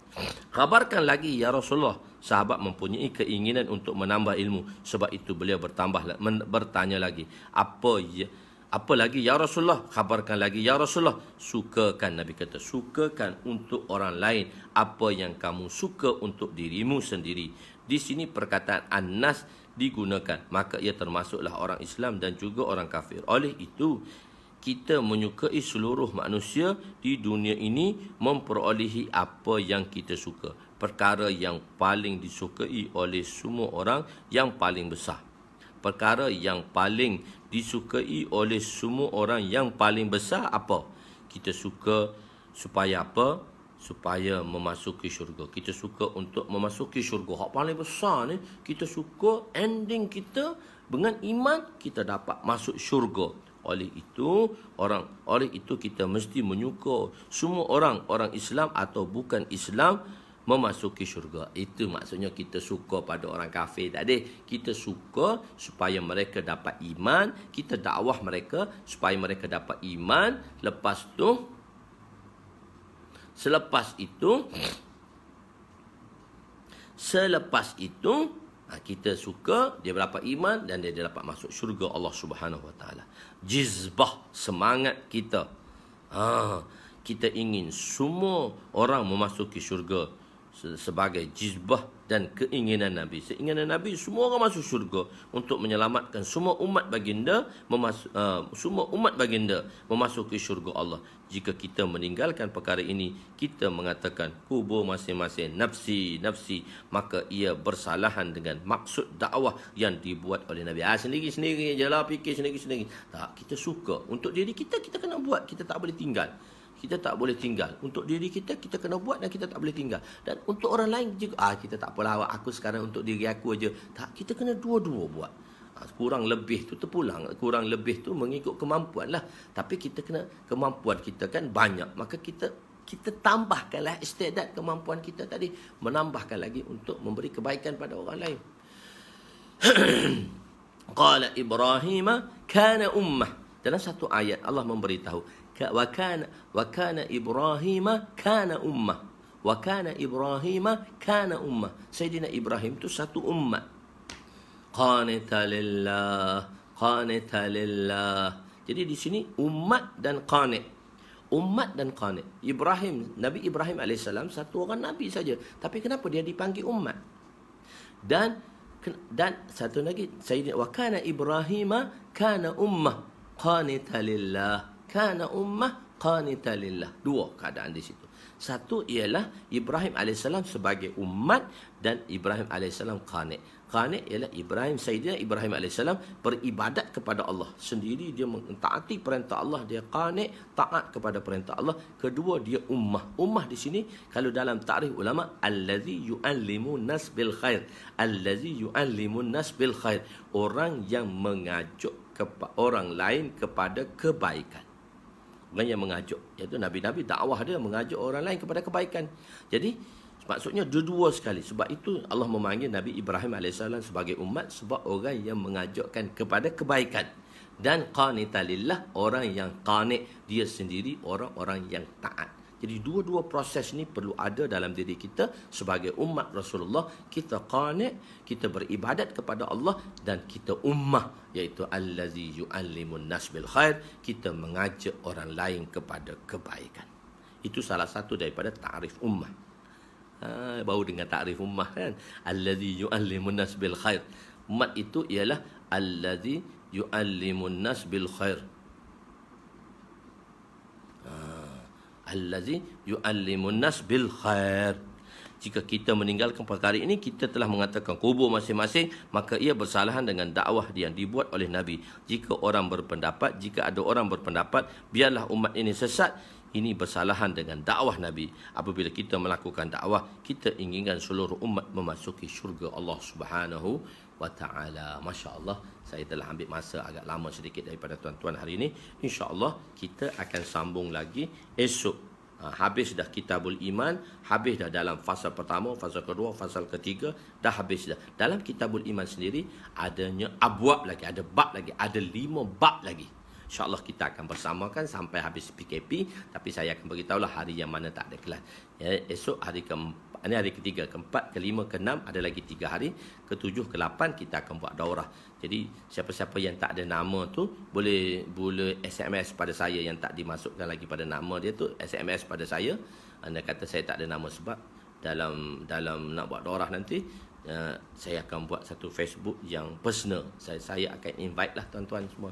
Khabarkan lagi ya Rasulullah. Sahabat mempunyai keinginan untuk menambah ilmu. Sebab itu beliau bertanya lagi. Apa lagi ya Rasulullah? Khabarkan lagi ya Rasulullah. Sukakan, Nabi kata, sukakan untuk orang lain apa yang kamu suka untuk dirimu sendiri. Di sini perkataan an-nas digunakan, maka ia termasuklah orang Islam dan juga orang kafir. Oleh itu, kita menyukai seluruh manusia di dunia ini memperolehi apa yang kita suka. Perkara yang paling disukai oleh semua orang yang paling besar. Perkara yang paling disukai oleh semua orang yang paling besar apa? Kita suka supaya apa? Supaya memasuki syurga. Kita suka untuk memasuki syurga. Hak paling besar ni, kita suka ending kita dengan iman, kita dapat masuk syurga. Oleh itu kita mesti menyuka semua orang Islam atau bukan Islam memasuki syurga. Itu maksudnya kita suka pada orang kafir tadi. Kita suka supaya mereka dapat iman, kita dakwah mereka supaya mereka dapat iman. Selepas itu kita suka dia dapat iman dan dia dapat masuk syurga Allah Subhanahu Wa Taala. Jizbah, semangat kita. Kita ingin semua orang memasuki syurga sebagai jizbah dan keinginan Nabi. Keinginan Nabi semua orang masuk syurga untuk menyelamatkan semua umat baginda, memasuki syurga Allah. Jika kita meninggalkan perkara ini, kita mengatakan kubur masing-masing nafsi, maka ia bersalahan dengan maksud dakwah yang dibuat oleh Nabi. Sendiri-sendiri je lah, fikir sendiri-sendiri. Tak, kita suka. Untuk diri kita, kita kena buat. Kita tak boleh tinggal. Kita tak boleh tinggal. Untuk diri kita, kita kena buat dan kita tak boleh tinggal. Dan untuk orang lain juga, kita tak apalah, aku sekarang untuk diri aku aja. Tak, kita kena dua-dua buat. Kurang lebih tu terpulang. Kurang lebih tu mengikut kemampuan lah. Tapi kita kena, kemampuan kita kan banyak. Maka kita tambahkanlah istiadat kemampuan kita tadi. Menambahkan lagi untuk memberi kebaikan pada orang lain. Qala Ibrahim kana ummah. Dalam satu ayat Allah memberitahu, wa kana Ibrahim kana ummah. Wa kana Ibrahim kana ummah. Sayyidina Ibrahim tu satu umat. Qanita lillah, qanita lillah. Jadi di sini umat dan qanit. Umat dan qanit. Nabi Ibrahim alaihissalam satu orang nabi saja. Tapi kenapa dia dipanggil umat? Dan satu lagi, Sayyidina wa kana Ibrahim kana ummah qanita lillah. Kana ummah qanita lillah. Dua keadaan di situ. Satu ialah Ibrahim alaihissalam sebagai umat dan Ibrahim alaihissalam qanit. Qanit ialah Sayyidina Ibrahim alaihissalam beribadat kepada Allah sendiri, dia mentaati perintah Allah, dia qanit, taat kepada perintah Allah. Kedua, dia ummah. Ummah di sini kalau dalam takrif ulama, allazi yu'allimun nas bil khair. Allazi yu'allimun nas bil khair. Orang yang mengajuk orang lain kepada kebaikan. Orang yang mengajuk, iaitu Nabi-Nabi dakwah dia mengajuk orang lain kepada kebaikan. Jadi maksudnya dua sekali. Sebab itu Allah memanggil Nabi Ibrahim AS sebagai umat, sebab orang yang mengajakkan kepada kebaikan. Dan qanita lillah, orang yang qanit, dia sendiri orang-orang yang taat. Jadi dua-dua proses ni perlu ada dalam diri kita sebagai umat Rasulullah. Kita qanit, kita beribadat kepada Allah, dan kita ummah, iaitu allazi yu'allimun nas bil khair. Kita mengajak orang lain kepada kebaikan. Itu salah satu daripada ta'rif ummah. Baru dengar ta'rif ummah kan? Allazi yu'allimun nas bil khair. Umat itu ialah allazi yu'allimun nas bil khair. Allazi yu'allimun nas bil khair. Jika kita meninggalkan perkara ini, kita telah mengatakan kubur masing-masing, maka ia bersalahan dengan dakwah yang dibuat oleh Nabi. Jika ada orang berpendapat biarlah umat ini sesat, ini bersalahan dengan dakwah Nabi. Apabila kita melakukan dakwah, kita inginkan seluruh umat memasuki syurga Allah Subhanahu wa ta'ala. Masya Allah, saya telah ambil masa agak lama sedikit daripada tuan-tuan hari ini. InsyaAllah kita akan sambung lagi esok. Habis dah Kitabul Iman, habis dah dalam fasa pertama, fasa kedua, fasa ketiga, dah habis dah. Dalam Kitabul Iman sendiri adanya abwab lagi, ada bab lagi, ada 5 bab lagi. InsyaAllah kita akan bersamakan sampai habis PKP. Tapi saya akan beritahulah hari yang mana tak ada kelas. Ya, esok hari ini hari ketiga, keempat, kelima, keenam, ada lagi 3 hari. Ketujuh, ke-8 kita akan buat daurah. Jadi siapa-siapa yang tak ada nama tu boleh SMS pada saya, yang tak dimasukkan lagi pada nama dia tu, SMS pada saya. Anda kata saya tak ada nama, sebab dalam nak buat daurah nanti saya akan buat satu Facebook yang personal. Saya akan invite lah tuan-tuan semua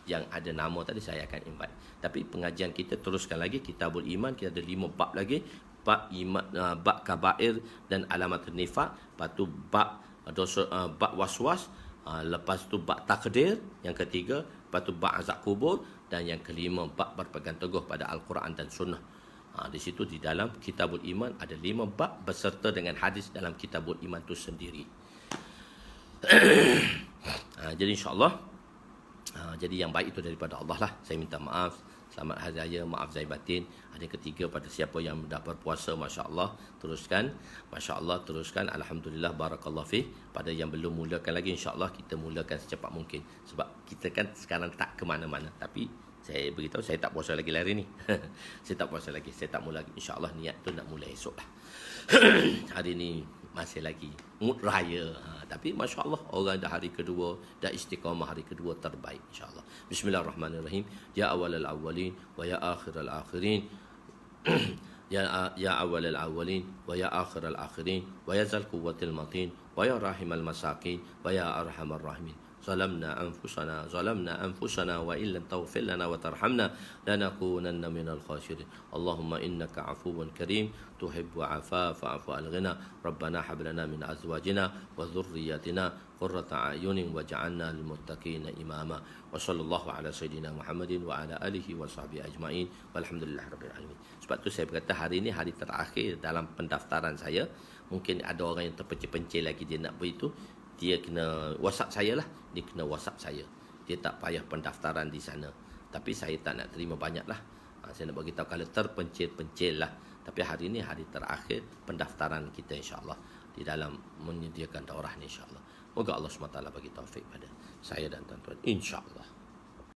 yang ada nama tadi, saya akan invite. Tapi pengajian kita teruskan lagi Kitabul Iman. Kita ada 5 bab lagi. Bab iman, bab kabair dan alamat nifaq. Lepas tu bab dosa, bab waswas. Lepas tu bab takdir yang ketiga. Lepas tu bab azab kubur. Dan yang kelima bab berpegang teguh pada Al-Quran dan Sunnah. Di situ di dalam Kitabul Iman ada 5 bab beserta dengan hadis dalam Kitabul Iman tu sendiri. Jadi insyaAllah, jadi yang baik itu daripada Allah lah. Saya minta maaf, selamat hari raya, maaf zahir batin. Ada ketiga pada siapa yang dah berpuasa, masya-Allah teruskan, masya-Allah teruskan, alhamdulillah, barakallahu fi. Pada yang belum mulakan lagi, insya-Allah kita mulakan secepat mungkin. Sebab kita kan sekarang tak ke mana-mana. Tapi saya beritahu, saya tak puasa lagi hari ni. Saya tak puasa lagi, saya tak mula lagi. Insya-Allah niat tu nak mula esok lah. Hari ni masih lagi mood raya. Tapi Masya Allah, orang dah hari kedua, dah istiqamah hari kedua terbaik insyaAllah. Bismillahirrahmanirrahim. Ya awalal awwalin wa ya akhiral akhirin. Ya awalal awwalin wa ya akhiral akhirin wa ya zal quwwatil matin wa ya rahimal masakin wa ya arhamar rahimin. ظلمنا أنفسنا وإن لم تغفر لنا وترحمنا لنكونن من الخاسرين اللهم إنك عفو كريم تحب العفو فاعف عنا ربنا هب لنا من أزواجنا وذرياتنا قرة أعين واجعلنا للمتقين إماما وصلى الله على سيدنا محمد وعلى آله وصحبه أجمعين والحمد لله رب العالمين. Sebab tu saya berkata hari ini hari terakhir dalam pendaftaran saya. Mungkin ada orang yang terpencil-pencil lagi dia nak beritahu, dia kena WhatsApp saya lah. Dia kena WhatsApp saya. Dia tak payah pendaftaran di sana. Tapi saya tak nak terima banyak lah. Saya nak beritahu kalau terpencil-pencil lah. Tapi hari ini hari terakhir pendaftaran kita insyaAllah. Di dalam menyediakan daurah ni insyaAllah. Moga Allah SWT bagi taufik pada saya dan tuan-tuan insyaAllah.